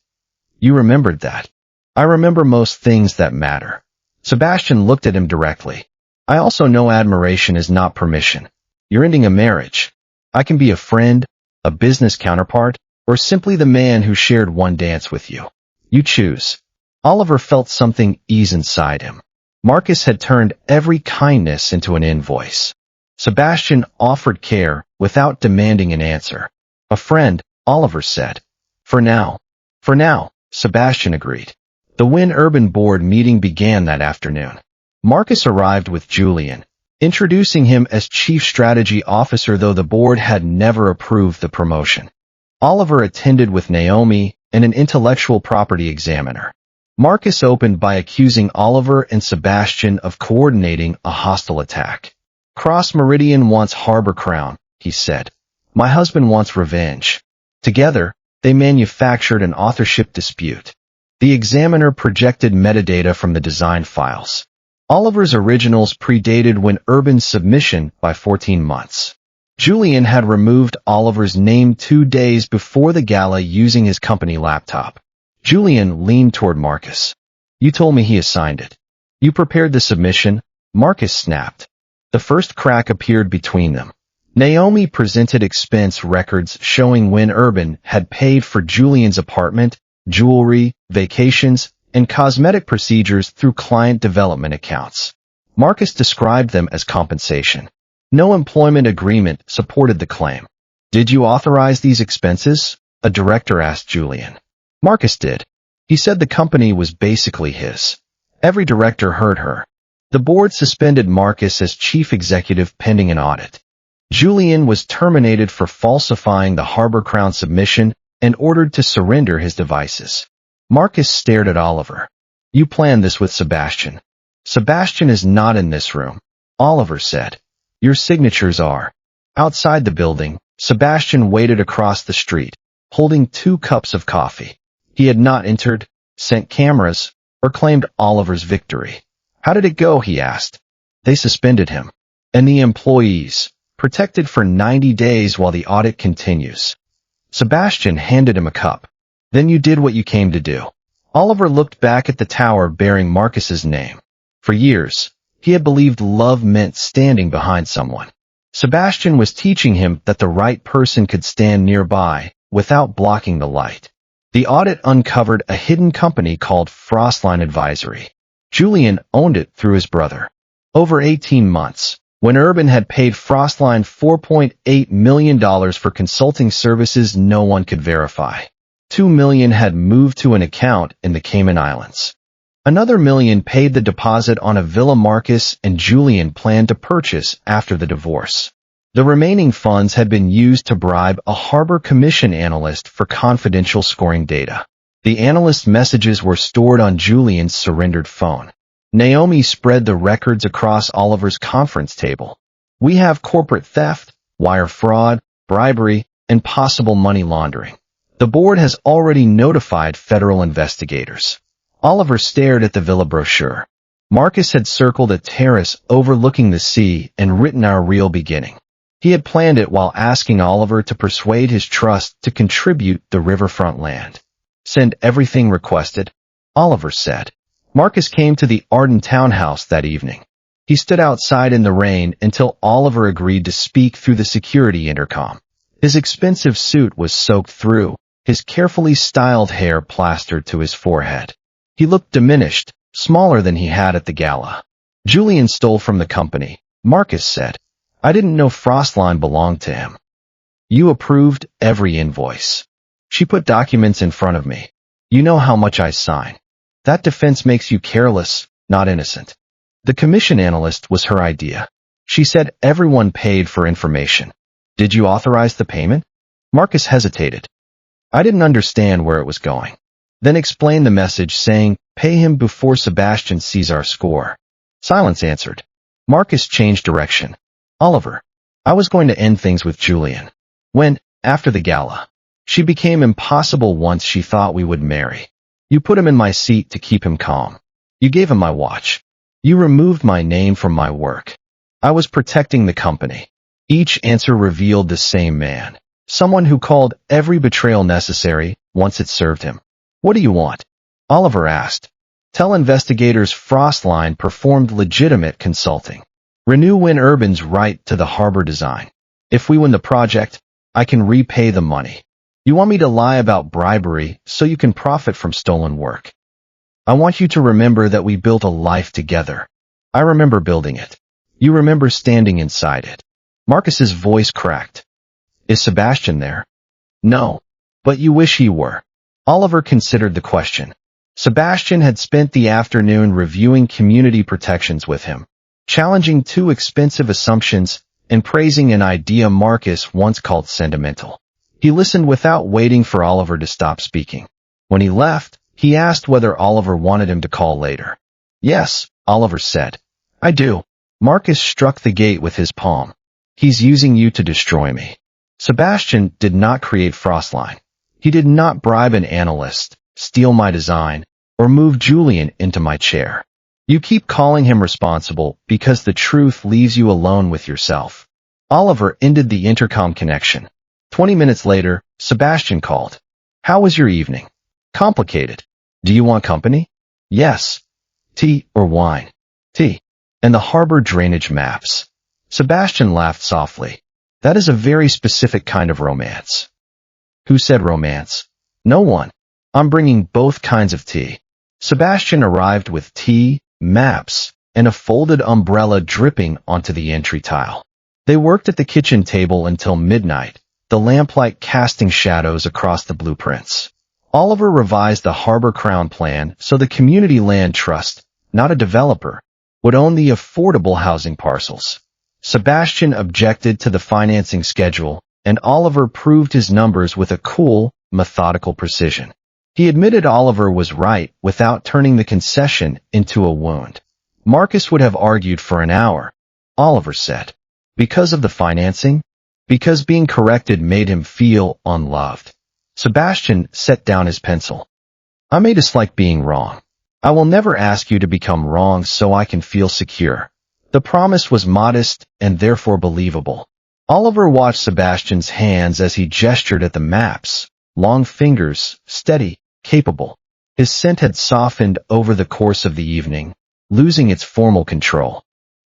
You remembered that. I remember most things that matter. Sebastian looked at him directly. I also know admiration is not permission. You're ending a marriage. I can be a friend, a business counterpart, or simply the man who shared one dance with you. You choose. Oliver felt something ease inside him. Marcus had turned every kindness into an invoice. Sebastian offered care without demanding an answer. A friend, Oliver said. For now. For now, Sebastian agreed. The Win Urban Board meeting began that afternoon. Marcus arrived with Julian, introducing him as Chief Strategy Officer, though the board had never approved the promotion. Oliver attended with Naomi and an intellectual property examiner. Marcus opened by accusing Oliver and Sebastian of coordinating a hostile attack. Cross Meridian wants Harbor Crown, he said. My husband wants revenge. Together, They manufactured an authorship dispute. The examiner projected metadata from the design files. Oliver's originals predated When Urban's submission by 14 months. Julian had removed Oliver's name 2 days before the gala using his company laptop. Julian leaned toward Marcus. You told me he assigned it. You prepared the submission? Marcus snapped. The first crack appeared between them. Naomi presented expense records showing when Urban had paid for Julian's apartment, jewelry, vacations, and cosmetic procedures through client development accounts. Marcus described them as compensation. No employment agreement supported the claim. Did you authorize these expenses? A director asked Julian. Marcus did. He said the company was basically his. Every director heard her. The board suspended Marcus as chief executive pending an audit. Julian was terminated for falsifying the Harbor Crown submission and ordered to surrender his devices. Marcus stared at Oliver. You planned this with Sebastian. Sebastian is not in this room, Oliver said. Your signatures are. Outside the building, Sebastian waited across the street, holding 2 cups of coffee. He had not entered, sent cameras, or claimed Oliver's victory. How did it go, he asked. They suspended him. And the employees, protected for 90 days while the audit continues. Sebastian handed him a cup. Then you did what you came to do. Oliver looked back at the tower bearing Marcus's name. For years, he had believed love meant standing behind someone. Sebastian was teaching him that the right person could stand nearby without blocking the light. The audit uncovered a hidden company called Frostline Advisory. Julian owned it through his brother. Over 18 months, when Urban had paid Frostline $4.8 million for consulting services no one could verify. $2 million had moved to an account in the Cayman Islands. Another $1 million paid the deposit on a villa Marcus and Julian planned to purchase after the divorce. The remaining funds had been used to bribe a Harbor Commission analyst for confidential scoring data. The analyst's messages were stored on Julian's surrendered phone. Naomi spread the records across Oliver's conference table. We have corporate theft, wire fraud, bribery, and possible money laundering. The board has already notified federal investigators. Oliver stared at the villa brochure. Marcus had circled a terrace overlooking the sea and written our real beginning. He had planned it while asking Oliver to persuade his trust to contribute the riverfront land. Send everything requested, Oliver said. Marcus came to the Arden townhouse that evening. He stood outside in the rain until Oliver agreed to speak through the security intercom. His expensive suit was soaked through, his carefully styled hair plastered to his forehead. He looked diminished, smaller than he had at the gala. Julian stole from the company, Marcus said. I didn't know Frostline belonged to him. You approved every invoice. She put documents in front of me. You know how much I sign. That defense makes you careless, not innocent. The commission analyst was her idea. She said everyone paid for information. Did you authorize the payment? Marcus hesitated. I didn't understand where it was going. Then explained the message saying, pay him before Sebastian sees our score. Silence answered. Marcus changed direction. Oliver, I was going to end things with Julian. When, after the gala, she became impossible once she thought we would marry. You put him in my seat to keep him calm. You gave him my watch. You removed my name from my work. I was protecting the company. Each answer revealed the same man. Someone who called every betrayal necessary once it served him. What do you want? Oliver asked. Tell investigators Frostline performed legitimate consulting. Renew Win Urban's right to the harbor design. If we win the project, I can repay the money. You want me to lie about bribery so you can profit from stolen work. I want you to remember that we built a life together. I remember building it. You remember standing inside it. Marcus's voice cracked. Is Sebastian there? No. But you wish he were. Oliver considered the question. Sebastian had spent the afternoon reviewing community protections with him, challenging 2 expensive assumptions and praising an idea Marcus once called sentimental. He listened without waiting for Oliver to stop speaking. When he left, he asked whether Oliver wanted him to call later. Yes, Oliver said. I do. Marcus struck the gate with his palm. He's using you to destroy me. Sebastian did not create Frostline. He did not bribe an analyst, steal my design, or move Julian into my chair. You keep calling him responsible because the truth leaves you alone with yourself. Oliver ended the intercom connection. 20 minutes later, Sebastian called. How was your evening? Complicated. Do you want company? Yes. Tea or wine? Tea. And the harbor drainage maps. Sebastian laughed softly. That is a very specific kind of romance. Who said romance? No one. I'm bringing both kinds of tea. Sebastian arrived with tea, maps, and a folded umbrella dripping onto the entry tile. They worked at the kitchen table until midnight, the lamplight casting shadows across the blueprints. Oliver revised the Harbor Crown plan so the Community Land Trust, not a developer, would own the affordable housing parcels. Sebastian objected to the financing schedule, and Oliver proved his numbers with a cool, methodical precision. He admitted Oliver was right without turning the concession into a wound. Marcus would have argued for an hour. Oliver said. Because of the financing? Because being corrected made him feel unloved. Sebastian set down his pencil. I may dislike being wrong. I will never ask you to become wrong so I can feel secure. The promise was modest and therefore believable. Oliver watched Sebastian's hands as he gestured at the maps. Long fingers, steady, capable. His scent had softened over the course of the evening, losing its formal control.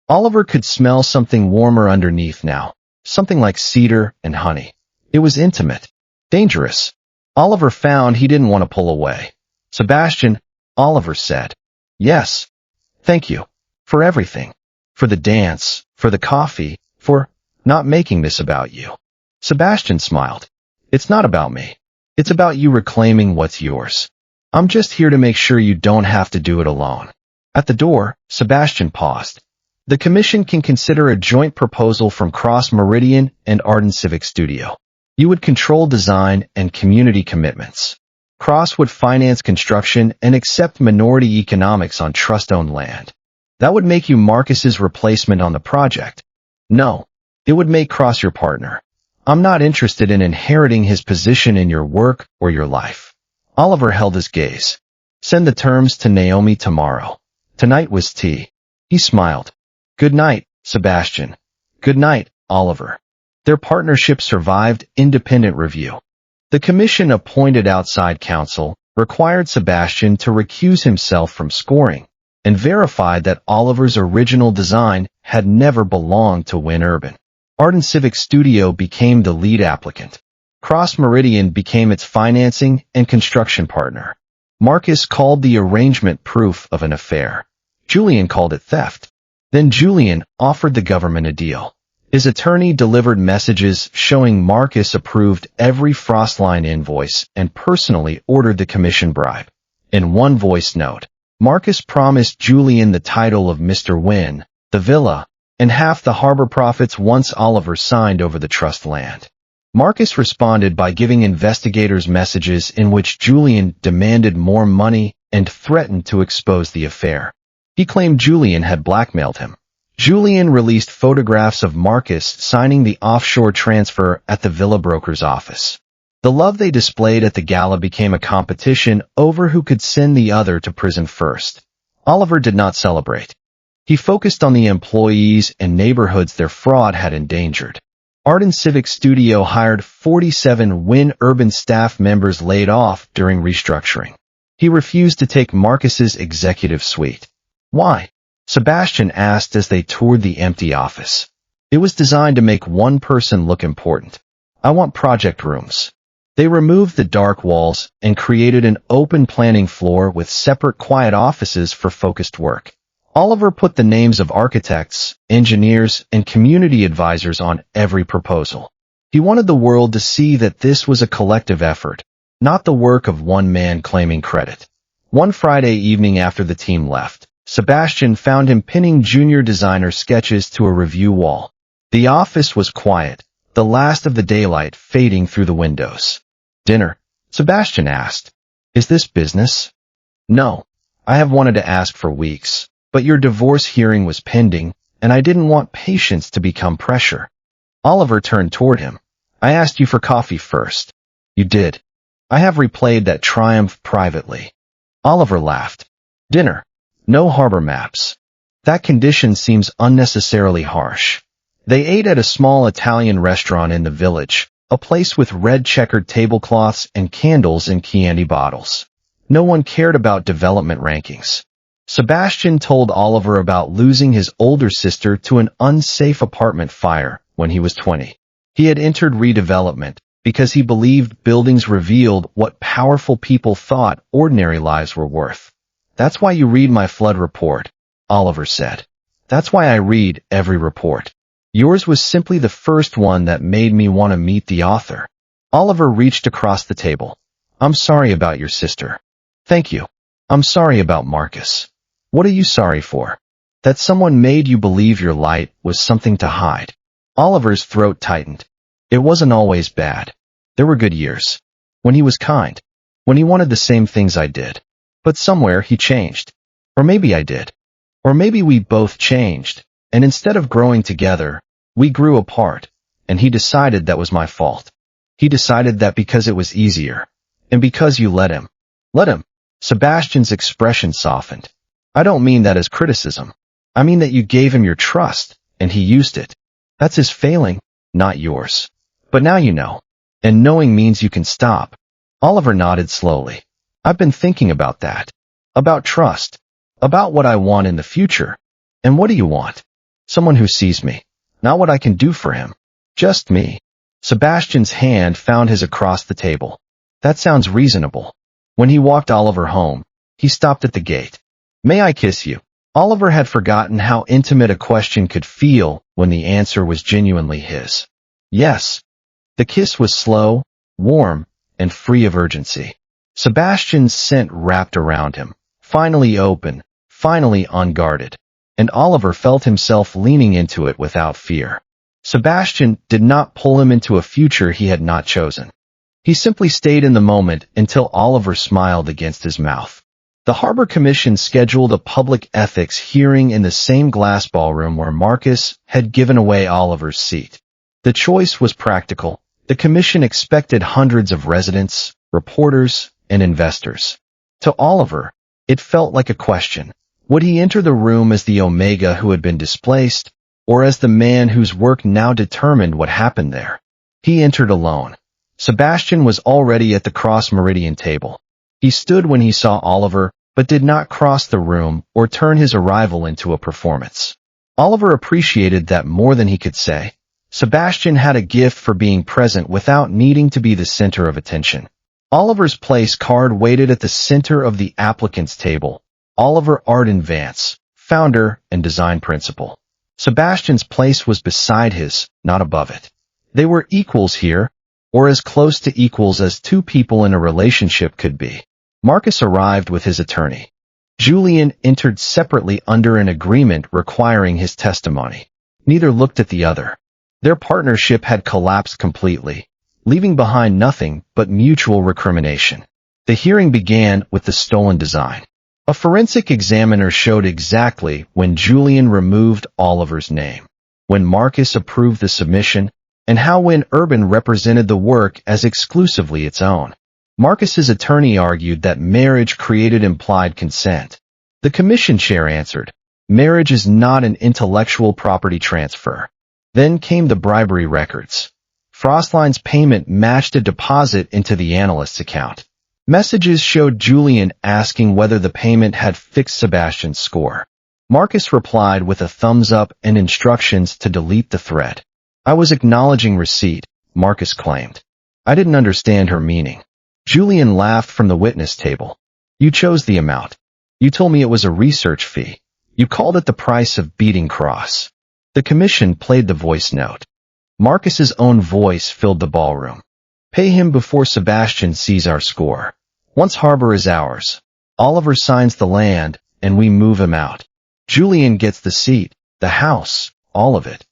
Oliver could smell something warmer underneath now, something like cedar and honey. It was intimate, dangerous. Oliver found he didn't want to pull away. Sebastian, Oliver said. Yes. Thank you. For everything. For the dance, for the coffee, for not making this about you. Sebastian smiled. It's not about me. It's about you reclaiming what's yours. I'm just here to make sure you don't have to do it alone. At the door, Sebastian paused. The commission can consider a joint proposal from Cross Meridian and Arden Civic Studio. You would control design and community commitments. Cross would finance construction and accept minority economics on trust-owned land. That would make you Marcus's replacement on the project. No, it would make Cross your partner. I'm not interested in inheriting his position in your work or your life. Oliver held his gaze. Send the terms to Naomi tomorrow. Tonight was tea. He smiled. Good night, Sebastian. Good night, Oliver. Their partnership survived independent review. The commission appointed outside counsel required Sebastian to recuse himself from scoring and verified that Oliver's original design had never belonged to Win Urban. Arden Civic Studio became the lead applicant. Cross Meridian became its financing and construction partner. Marcus called the arrangement proof of an affair. Julian called it theft. Then Julian offered the government a deal. His attorney delivered messages showing Marcus approved every Frostline invoice and personally ordered the commission bribe. In one voice note, Marcus promised Julian the title of Mr. Win, the villa, and half the harbor profits once Oliver signed over the trust land. Marcus responded by giving investigators messages in which Julian demanded more money and threatened to expose the affair. He claimed Julian had blackmailed him. Julian released photographs of Marcus signing the offshore transfer at the villa broker's office. The love they displayed at the gala became a competition over who could send the other to prison first. Oliver did not celebrate. He focused on the employees and neighborhoods their fraud had endangered. Arden Civic Studio hired 47 Win Urban staff members laid off during restructuring. He refused to take Marcus's executive suite. Why? Sebastian asked as they toured the empty office. It was designed to make one person look important. I want project rooms. They removed the dark walls and created an open planning floor with separate quiet offices for focused work. Oliver put the names of architects, engineers, and community advisors on every proposal. He wanted the world to see that this was a collective effort, not the work of one man claiming credit. One Friday evening after the team left, Sebastian found him pinning junior designer sketches to a review wall. The office was quiet, the last of the daylight fading through the windows. Dinner? Sebastian asked. Is this business? No. I have wanted to ask for weeks, but your divorce hearing was pending, and I didn't want patience to become pressure. Oliver turned toward him. I asked you for coffee first. You did. I have replayed that triumph privately. Oliver laughed. Dinner. No harbor maps. That condition seems unnecessarily harsh. They ate at a small Italian restaurant in the village, a place with red checkered tablecloths and candles in candy bottles. No one cared about development rankings. Sebastian told Oliver about losing his older sister to an unsafe apartment fire when he was 20. He had entered redevelopment because he believed buildings revealed what powerful people thought ordinary lives were worth. That's why you read my flood report, Oliver said. That's why I read every report. Yours was simply the first one that made me want to meet the author. Oliver reached across the table. I'm sorry about your sister. Thank you. I'm sorry about Marcus. What are you sorry for? That someone made you believe your light was something to hide. Oliver's throat tightened. It wasn't always bad. There were good years. When he was kind. When he wanted the same things I did. But somewhere he changed. Or maybe I did. Or maybe we both changed, and instead of growing together, we grew apart, and he decided that was my fault. He decided that because it was easier. And because you let him. Let him. Sebastian's expression softened. I don't mean that as criticism. I mean that you gave him your trust, and he used it. That's his failing, not yours. But now you know. And knowing means you can stop. Oliver nodded slowly. I've been thinking about that. About trust. About what I want in the future. And what do you want? Someone who sees me. Not what I can do for him. Just me. Sebastian's hand found his across the table. That sounds reasonable. When he walked Oliver home, he stopped at the gate. May I kiss you? Oliver had forgotten how intimate a question could feel when the answer was genuinely his. Yes. The kiss was slow, warm, and free of urgency. Sebastian's scent wrapped around him, finally open, finally unguarded, and Oliver felt himself leaning into it without fear. Sebastian did not pull him into a future he had not chosen. He simply stayed in the moment until Oliver smiled against his mouth. The Harbor Commission scheduled a public ethics hearing in the same glass ballroom where Marcus had given away Oliver's seat. The choice was practical. The commission expected hundreds of residents, reporters, and investors. To Oliver, it felt like a question. Would he enter the room as the Omega who had been displaced, or as the man whose work now determined what happened there? He entered alone. Sebastian was already at the cross-meridian table. He stood when he saw Oliver, but did not cross the room or turn his arrival into a performance. Oliver appreciated that more than he could say. Sebastian had a gift for being present without needing to be the center of attention. Oliver's place card waited at the center of the applicant's table. Oliver Arden Vance, founder and design principal. Sebastian's place was beside his, not above it. They were equals here, or as close to equals as two people in a relationship could be. Marcus arrived with his attorney. Julian entered separately under an agreement requiring his testimony. Neither looked at the other. Their partnership had collapsed completely, leaving behind nothing but mutual recrimination. The hearing began with the stolen design. A forensic examiner showed exactly when Julian removed Oliver's name, when Marcus approved the submission, and how when Urban represented the work as exclusively its own. Marcus's attorney argued that marriage created implied consent. The commission chair answered, marriage is not an intellectual property transfer. Then came the bribery records. Frostline's payment matched a deposit into the analyst's account. Messages showed Julian asking whether the payment had fixed Sebastian's score. Marcus replied with a thumbs up and instructions to delete the thread. I was acknowledging receipt, Marcus claimed. I didn't understand her meaning. Julian laughed from the witness table. You chose the amount. You told me it was a research fee. You called it the price of beating Cross. The commission played the voice note. Marcus's own voice filled the ballroom. Pay him before Sebastian sees our score. Once Harbor is ours, Oliver signs the land, and we move him out. Julian gets the seat, the house, all of it.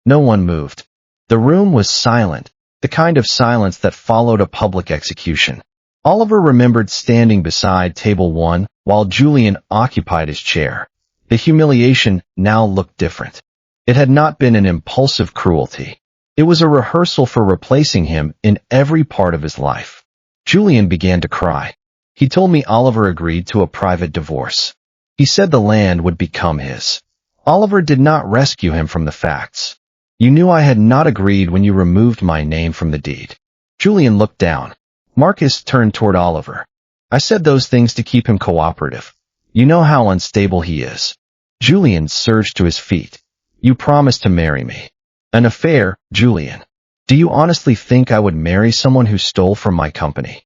No one moved. The room was silent, the kind of silence that followed a public execution. Oliver remembered standing beside table 1 while Julian occupied his chair. The humiliation now looked different. It had not been an impulsive cruelty. It was a rehearsal for replacing him in every part of his life. Julian began to cry. He told me Oliver agreed to a private divorce. He said the land would become his. Oliver did not rescue him from the facts. You knew I had not agreed when you removed my name from the deed. Julian looked down. Marcus turned toward Oliver. I said those things to keep him cooperative. You know how unstable he is. Julian surged to his feet. You promised to marry me. An affair, Julian. Do you honestly think I would marry someone who stole from my company?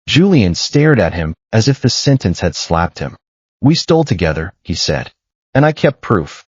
Julian stared at him as if the sentence had slapped him. We stole together, he said. And I kept proof.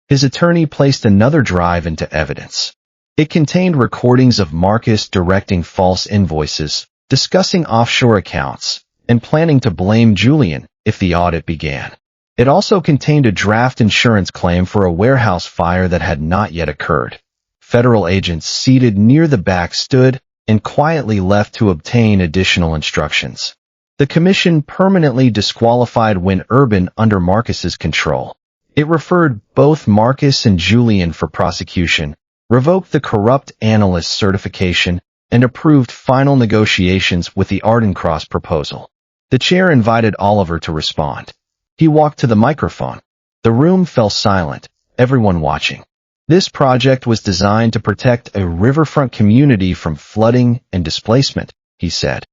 His attorney placed another drive into evidence. It contained recordings of Marcus directing false invoices, discussing offshore accounts, and planning to blame Julian if the audit began. It also contained a draft insurance claim for a warehouse fire that had not yet occurred. Federal agents seated near the back stood and quietly left to obtain additional instructions. The commission permanently disqualified Win Urban under Marcus's control. It referred both Marcus and Julian for prosecution, revoked the corrupt analyst certification, and approved final negotiations with the Ardencross proposal. The chair invited Oliver to respond. He walked to the microphone. The room fell silent, everyone watching. This project was designed to protect a riverfront community from flooding and displacement, he said.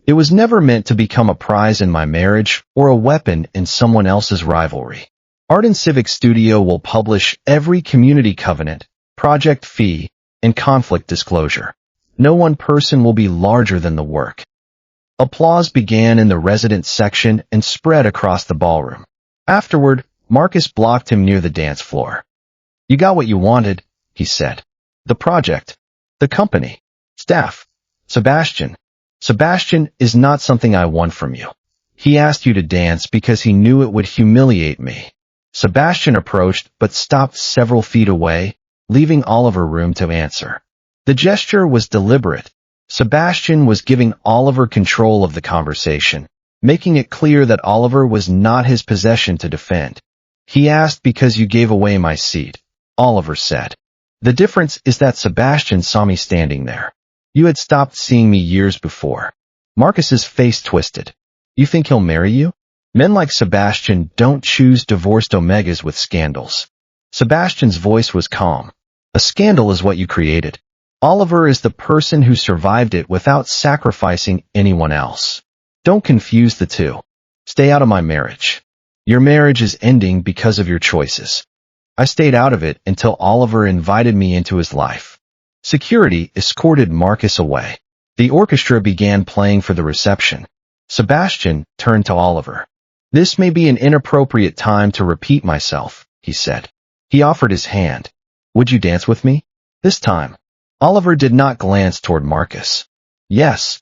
It was never meant to become a prize in my marriage or a weapon in someone else's rivalry. Arden Civic Studio will publish every community covenant, project fee, and conflict disclosure. No one person will be larger than the work. Applause began in the residence section and spread across the ballroom. Afterward, Marcus blocked him near the dance floor. You got what you wanted, he said. The project. The company. Staff. Sebastian. Sebastian is not something I want from you. He asked you to dance because he knew it would humiliate me. Sebastian approached but stopped several feet away, leaving Oliver room to answer. The gesture was deliberate. Sebastian was giving Oliver control of the conversation, making it clear that Oliver was not his possession to defend. He asked because you gave away my seat, Oliver said. The difference is that Sebastian saw me standing there. You had stopped seeing me years before. Marcus's face twisted. You think he'll marry you? Men like Sebastian don't choose divorced omegas with scandals. Sebastian's voice was calm. A scandal is what you created. Oliver is the person who survived it without sacrificing anyone else. Don't confuse the two. Stay out of my marriage. Your marriage is ending because of your choices. I stayed out of it until Oliver invited me into his life. Security escorted Marcus away. The orchestra began playing for the reception. Sebastian turned to Oliver. This may be an inappropriate time to repeat myself, he said. He offered his hand. Would you dance with me? This time. Oliver did not glance toward Marcus. Yes.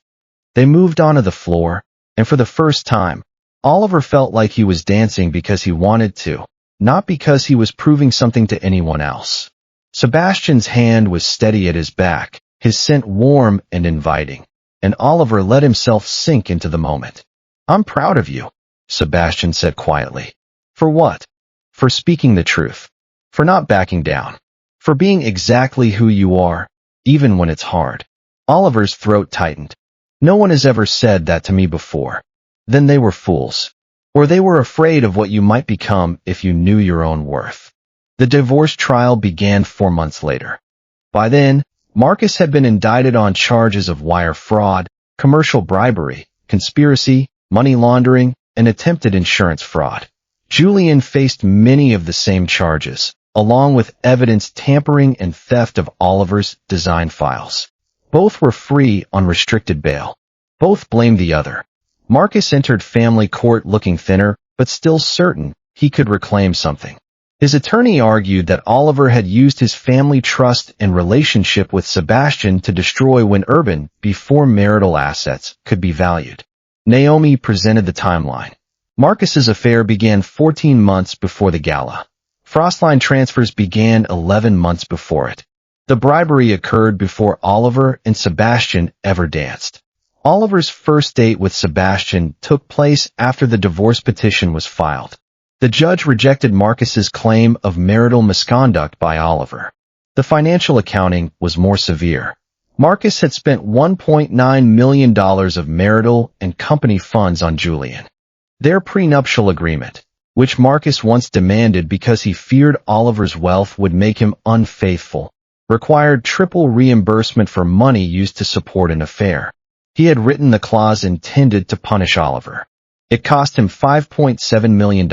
They moved onto the floor, and for the first time, Oliver felt like he was dancing because he wanted to, not because he was proving something to anyone else. Sebastian's hand was steady at his back, his scent warm and inviting, and Oliver let himself sink into the moment. I'm proud of you, Sebastian said quietly. For what? For speaking the truth. For not backing down. For being exactly who you are, even when it's hard. Oliver's throat tightened. No one has ever said that to me before. Then they were fools. Or they were afraid of what you might become if you knew your own worth. The divorce trial began 4 months later. By then, Marcus had been indicted on charges of wire fraud, commercial bribery, conspiracy, money laundering, and attempted insurance fraud. Julian faced many of the same charges, along with evidence tampering and theft of Oliver's design files. Both were free on restricted bail. Both blamed the other. Marcus entered family court looking thinner, but still certain he could reclaim something. His attorney argued that Oliver had used his family trust and relationship with Sebastian to destroy Win Urban before marital assets could be valued. Naomi presented the timeline. Marcus's affair began 14 months before the gala. Frostline transfers began 11 months before it. The bribery occurred before Oliver and Sebastian ever danced. Oliver's first date with Sebastian took place after the divorce petition was filed. The judge rejected Marcus's claim of marital misconduct by Oliver. The financial accounting was more severe. Marcus had spent $1.9 million of marital and company funds on Julian. Their prenuptial agreement, which Marcus once demanded because he feared Oliver's wealth would make him unfaithful, required triple reimbursement for money used to support an affair. He had written the clause intended to punish Oliver. It cost him $5.7 million.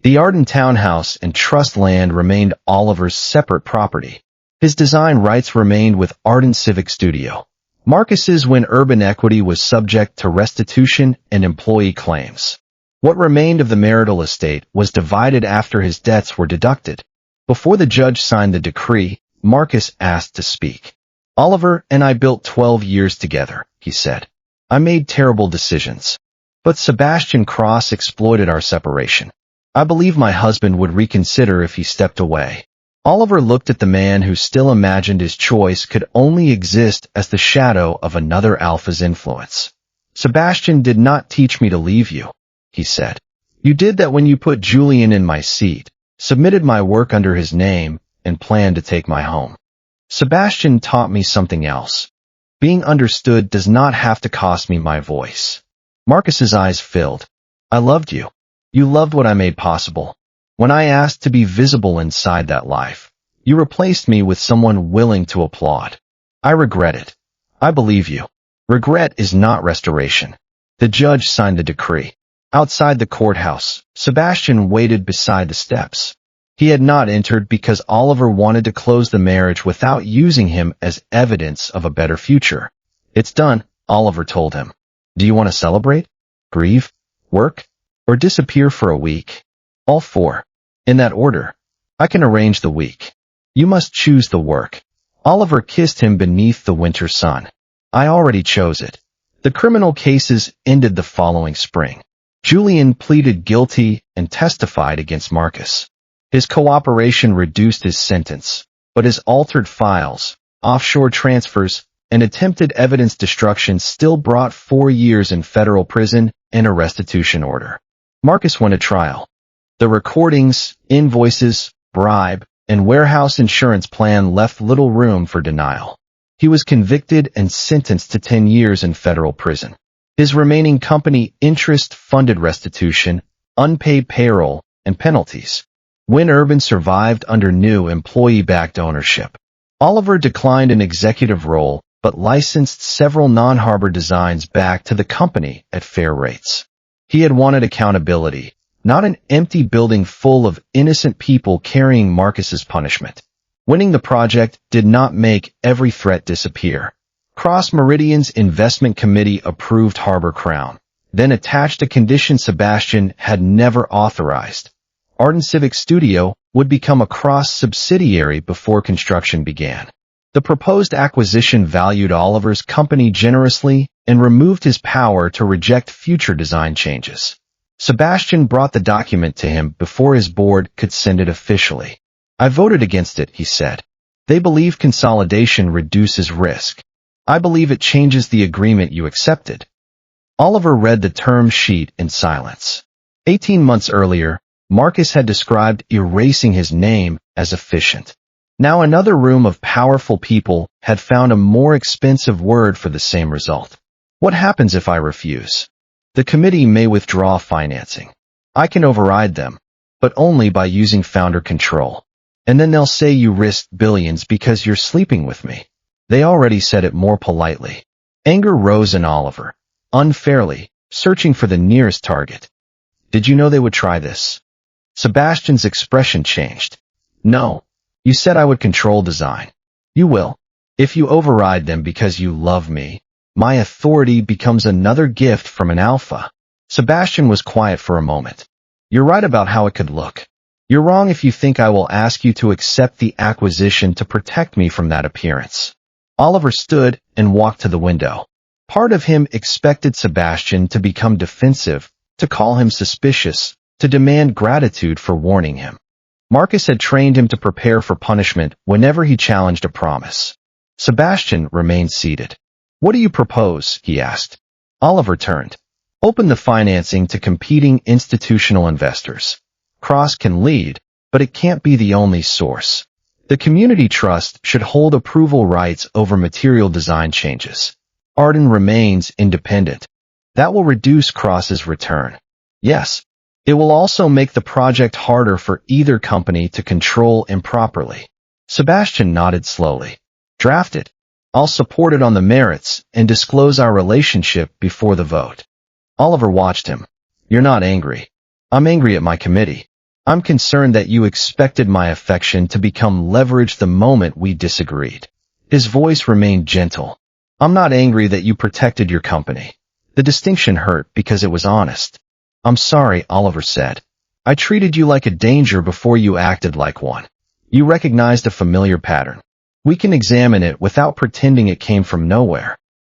The Arden townhouse and trust land remained Oliver's separate property. His design rights remained with Arden Civic Studio. Marcus's when Urban Equity was subject to restitution and employee claims. What remained of the marital estate was divided after his debts were deducted. Before the judge signed the decree, Marcus asked to speak. Oliver and I built 12 years together, he said. I made terrible decisions. But Sebastian Cross exploited our separation. I believe my husband would reconsider if he stepped away. Oliver looked at the man who still imagined his choice could only exist as the shadow of another alpha's influence. Sebastian did not teach me to leave you, he said. You did that when you put Julian in my seat, submitted my work under his name, and planned to take my home. Sebastian taught me something else. Being understood does not have to cost me my voice. Marcus's eyes filled. I loved you. You loved what I made possible. When I asked to be visible inside that life, you replaced me with someone willing to applaud. I regret it. I believe you. Regret is not restoration. The judge signed the decree. Outside the courthouse, Sebastian waited beside the steps. He had not entered because Oliver wanted to close the marriage without using him as evidence of a better future. It's done, Oliver told him. Do you want to celebrate, grieve, work, or disappear for a week? All four. In that order. I can arrange the week. You must choose the work. Oliver kissed him beneath the winter sun. I already chose it. The criminal cases ended the following spring. Julian pleaded guilty and testified against Marcus. His cooperation reduced his sentence, but his altered files, offshore transfers, and attempted evidence destruction still brought 4 years in federal prison and a restitution order. Marcus went to trial. The recordings, invoices, bribe, and warehouse insurance plan left little room for denial. He was convicted and sentenced to 10 years in federal prison. His remaining company interest funded restitution, unpaid payroll, and penalties. When Urban survived under new employee-backed ownership. Oliver declined an executive role, but licensed several non-harbor designs back to the company at fair rates. He had wanted accountability, not an empty building full of innocent people carrying Marcus's punishment. Winning the project did not make every threat disappear. Cross Meridian's investment committee approved Harbor Crown, then attached a condition Sebastian had never authorized. Arden Civic Studio would become a Cross subsidiary before construction began. The proposed acquisition valued Oliver's company generously and removed his power to reject future design changes. Sebastian brought the document to him before his board could send it officially. I voted against it, he said. They believe consolidation reduces risk. I believe it changes the agreement you accepted. Oliver read the term sheet in silence. 18 months earlier, Marcus had described erasing his name as efficient. Now another room of powerful people had found a more expensive word for the same result. What happens if I refuse? The committee may withdraw financing. I can override them, but only by using founder control. And then they'll say you risked billions because you're sleeping with me. They already said it more politely. Anger rose in Oliver, unfairly, searching for the nearest target. Did you know they would try this? Sebastian's expression changed. No. You said I would control design. You will. If you override them because you love me, my authority becomes another gift from an alpha. Sebastian was quiet for a moment. You're right about how it could look. You're wrong if you think I will ask you to accept the acquisition to protect me from that appearance. Oliver stood and walked to the window. Part of him expected Sebastian to become defensive, to call him suspicious, to demand gratitude for warning him. Marcus had trained him to prepare for punishment whenever he challenged a promise. Sebastian remained seated. What do you propose? He asked. Oliver turned. Open the financing to competing institutional investors. Cross can lead, but it can't be the only source. The community trust should hold approval rights over material design changes. Arden remains independent. That will reduce Cross's return. Yes. It will also make the project harder for either company to control improperly. Sebastian nodded slowly. Draft it. I'll support it on the merits and disclose our relationship before the vote. Oliver watched him. You're not angry. I'm angry at my committee. I'm concerned that you expected my affection to become leverage the moment we disagreed. His voice remained gentle. I'm not angry that you protected your company. The distinction hurt because it was honest. I'm sorry, Oliver said. I treated you like a danger before you acted like one. You recognized a familiar pattern. We can examine it without pretending it came from nowhere.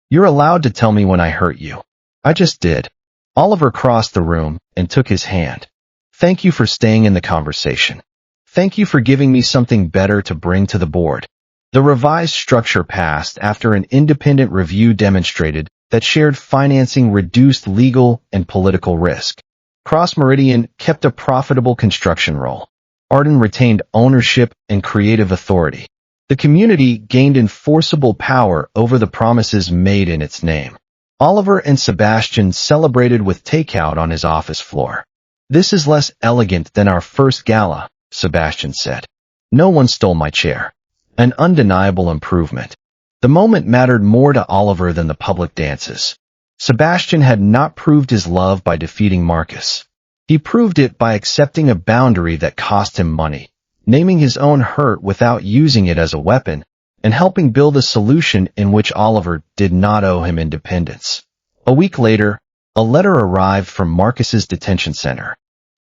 You're allowed to tell me when I hurt you. I just did. Oliver crossed the room and took his hand. Thank you for staying in the conversation. Thank you for giving me something better to bring to the board. The revised structure passed after an independent review demonstrated that shared financing reduced legal and political risk. Cross Meridian kept a profitable construction role. Arden retained ownership and creative authority. The community gained enforceable power over the promises made in its name. Oliver and Sebastian celebrated with takeout on his office floor. This is less elegant than our first gala, Sebastian said. No one stole my chair. An undeniable improvement. The moment mattered more to Oliver than the public dances. Sebastian had not proved his love by defeating Marcus. He proved it by accepting a boundary that cost him money, naming his own hurt without using it as a weapon, and helping build a solution in which Oliver did not owe him independence. A week later, a letter arrived from Marcus's detention center.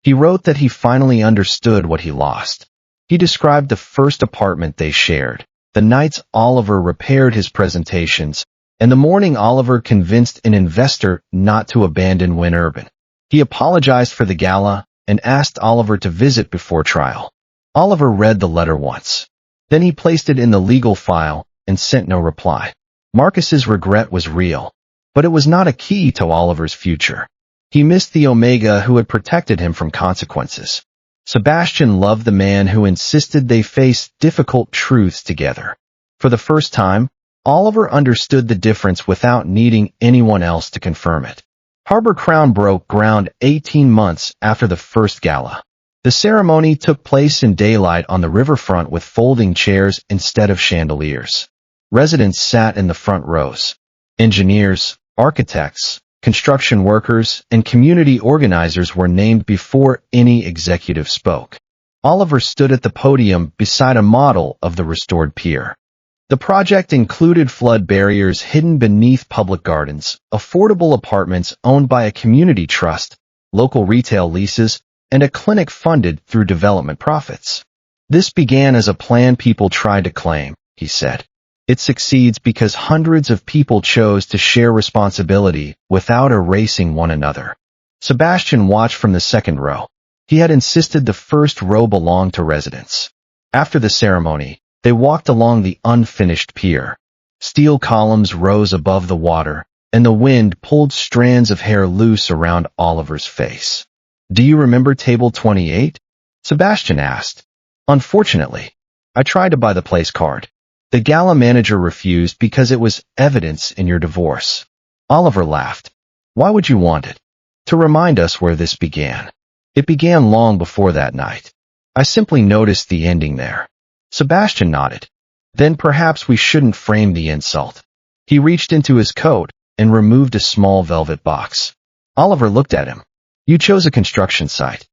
He wrote that he finally understood what he lost. He described the first apartment they shared, the nights Oliver repaired his presentations, and the morning Oliver convinced an investor not to abandon Win Urban. He apologized for the gala and asked Oliver to visit before trial. Oliver read the letter once. Then he placed it in the legal file and sent no reply. Marcus's regret was real, but it was not a key to Oliver's future. He missed the Omega who had protected him from consequences. Sebastian loved the man who insisted they face difficult truths together. For the first time, Oliver understood the difference without needing anyone else to confirm it. Harbor Crown broke ground 18 months after the first gala. The ceremony took place in daylight on the riverfront with folding chairs instead of chandeliers. Residents sat in the front rows. Engineers, architects, construction workers, and community organizers were named before any executive spoke. Oliver stood at the podium beside a model of the restored pier. The project included flood barriers hidden beneath public gardens, affordable apartments owned by a community trust, local retail leases, and a clinic funded through development profits. This began as a plan people tried to claim, he said. It succeeds because hundreds of people chose to share responsibility without erasing one another. Sebastian watched from the second row. He had insisted the first row belonged to residents. After the ceremony, they walked along the unfinished pier. Steel columns rose above the water, and the wind pulled strands of hair loose around Oliver's face. Do you remember Table 28? Sebastian asked. Unfortunately, I tried to buy the place card. The gala manager refused because it was evidence in your divorce. Oliver laughed. Why would you want it? To remind us where this began. It began long before that night. I simply noticed the ending there. Sebastian nodded. Then perhaps we shouldn't frame the insult. He reached into his coat and removed a small velvet box. Oliver looked at him. You chose a construction site.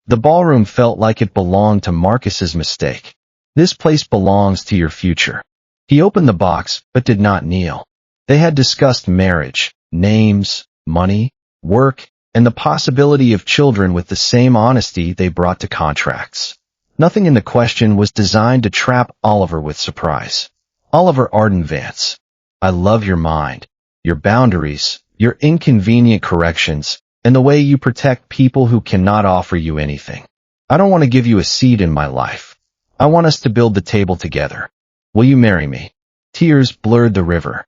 The ballroom felt like it belonged to Marcus's mistake. This place belongs to your future. He opened the box, but did not kneel. They had discussed marriage, names, money, work, and the possibility of children with the same honesty they brought to contracts. Nothing in the question was designed to trap Oliver with surprise. Oliver Arden Vance. I love your mind, your boundaries, your inconvenient corrections, and the way you protect people who cannot offer you anything. I don't want to give you a seat in my life. I want us to build the table together. Will you marry me? Tears blurred the river.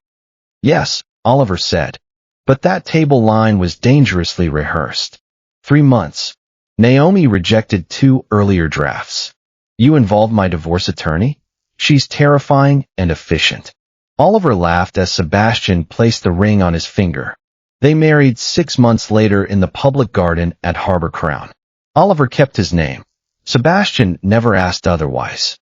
Yes, Oliver said. But that table line was dangerously rehearsed. 3 months. Naomi rejected 2 earlier drafts. You involve my divorce attorney? She's terrifying and efficient. Oliver laughed as Sebastian placed the ring on his finger. They married 6 months later in the public garden at Harbor Crown. Oliver kept his name. Sebastian never asked otherwise.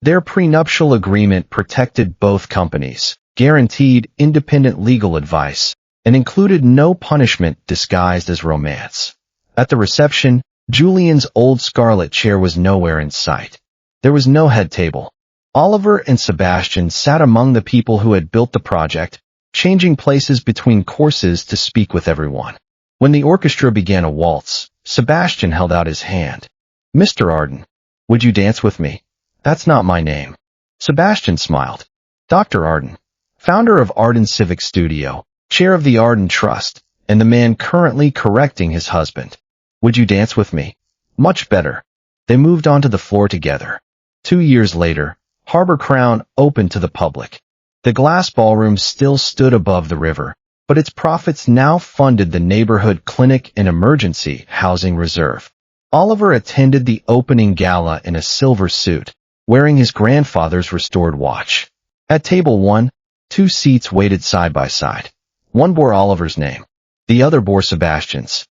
Their prenuptial agreement protected both companies, guaranteed independent legal advice, and included no punishment disguised as romance. At the reception, Julian's old scarlet chair was nowhere in sight. There was no head table. Oliver and Sebastian sat among the people who had built the project, changing places between courses to speak with everyone. When the orchestra began a waltz, Sebastian held out his hand. Mr. Arden, would you dance with me? That's not my name. Sebastian smiled. Dr. Arden, founder of Arden Civic Studio, chair of the Arden Trust, and the man currently correcting his husband. Would you dance with me? Much better. They moved onto the floor together. 2 years later, Harbor Crown opened to the public. The glass ballroom still stood above the river, but its profits now funded the neighborhood clinic and emergency housing reserve. Oliver attended the opening gala in a silver suit, wearing his grandfather's restored watch. At table 1, 2 seats waited side by side. One bore Oliver's name. The other bore Sebastian's.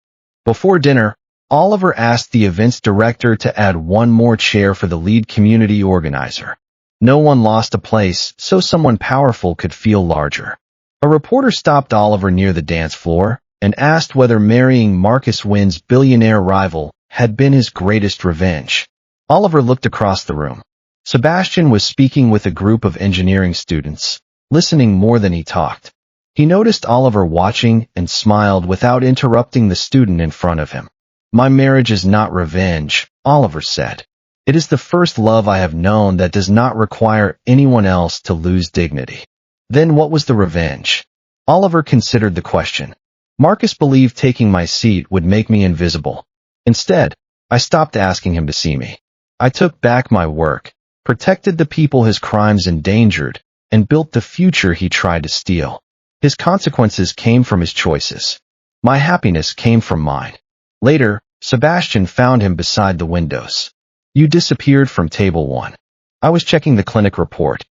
Before dinner, Oliver asked the events director to add one more chair for the lead community organizer. No one lost a place, so someone powerful could feel larger. A reporter stopped Oliver near the dance floor and asked whether marrying Marcus Wynn's billionaire rival had been his greatest revenge. Oliver looked across the room. Sebastian was speaking with a group of engineering students, listening more than he talked. He noticed Oliver watching and smiled without interrupting the student in front of him. My marriage is not revenge, Oliver said. It is the first love I have known that does not require anyone else to lose dignity. Then what was the revenge? Oliver considered the question. Marcus believed taking my seat would make me invisible. Instead, I stopped asking him to see me. I took back my work, protected the people his crimes endangered, and built the future he tried to steal. His consequences came from his choices. My happiness came from mine. Later, Sebastian found him beside the windows. You disappeared from table 1. I was checking the clinic report.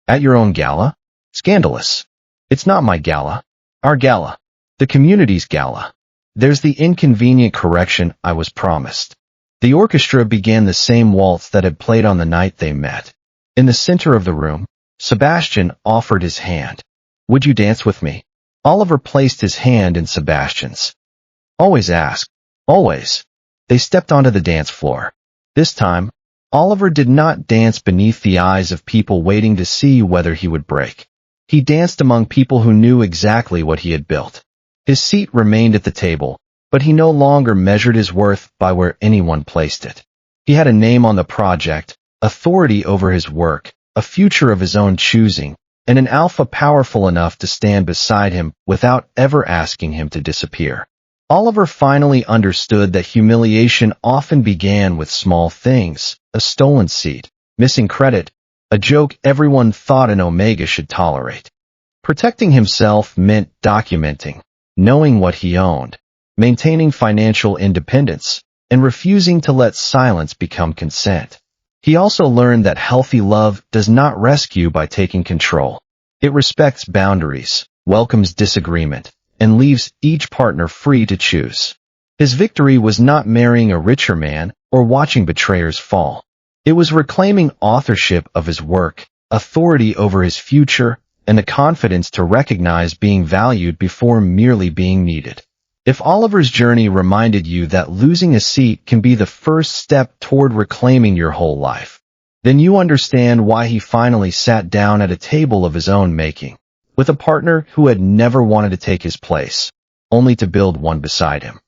At your own gala? Scandalous. It's not my gala. Our gala. The community's gala. There's the inconvenient correction I was promised. The orchestra began the same waltz that had played on the night they met. In the center of the room, Sebastian offered his hand. Would you dance with me? Oliver placed his hand in Sebastian's. Always ask. Always. They stepped onto the dance floor. This time, Oliver did not dance beneath the eyes of people waiting to see whether he would break. He danced among people who knew exactly what he had built. His seat remained at the table, but he no longer measured his worth by where anyone placed it. He had a name on the project, authority over his work, a future of his own choosing, and an alpha powerful enough to stand beside him without ever asking him to disappear. Oliver finally understood that humiliation often began with small things, a stolen seat, missing credit, a joke everyone thought an Omega should tolerate. Protecting himself meant documenting, knowing what he owned, maintaining financial independence, and refusing to let silence become consent. He also learned that healthy love does not rescue by taking control. It respects boundaries, welcomes disagreement, and leaves each partner free to choose. His victory was not marrying a richer man or watching betrayers fall. It was reclaiming authorship of his work, authority over his future, and the confidence to recognize being valued before merely being needed. If Oliver's journey reminded you that losing a seat can be the first step toward reclaiming your whole life, then you understand why he finally sat down at a table of his own making, with a partner who had never wanted to take his place, only to build one beside him.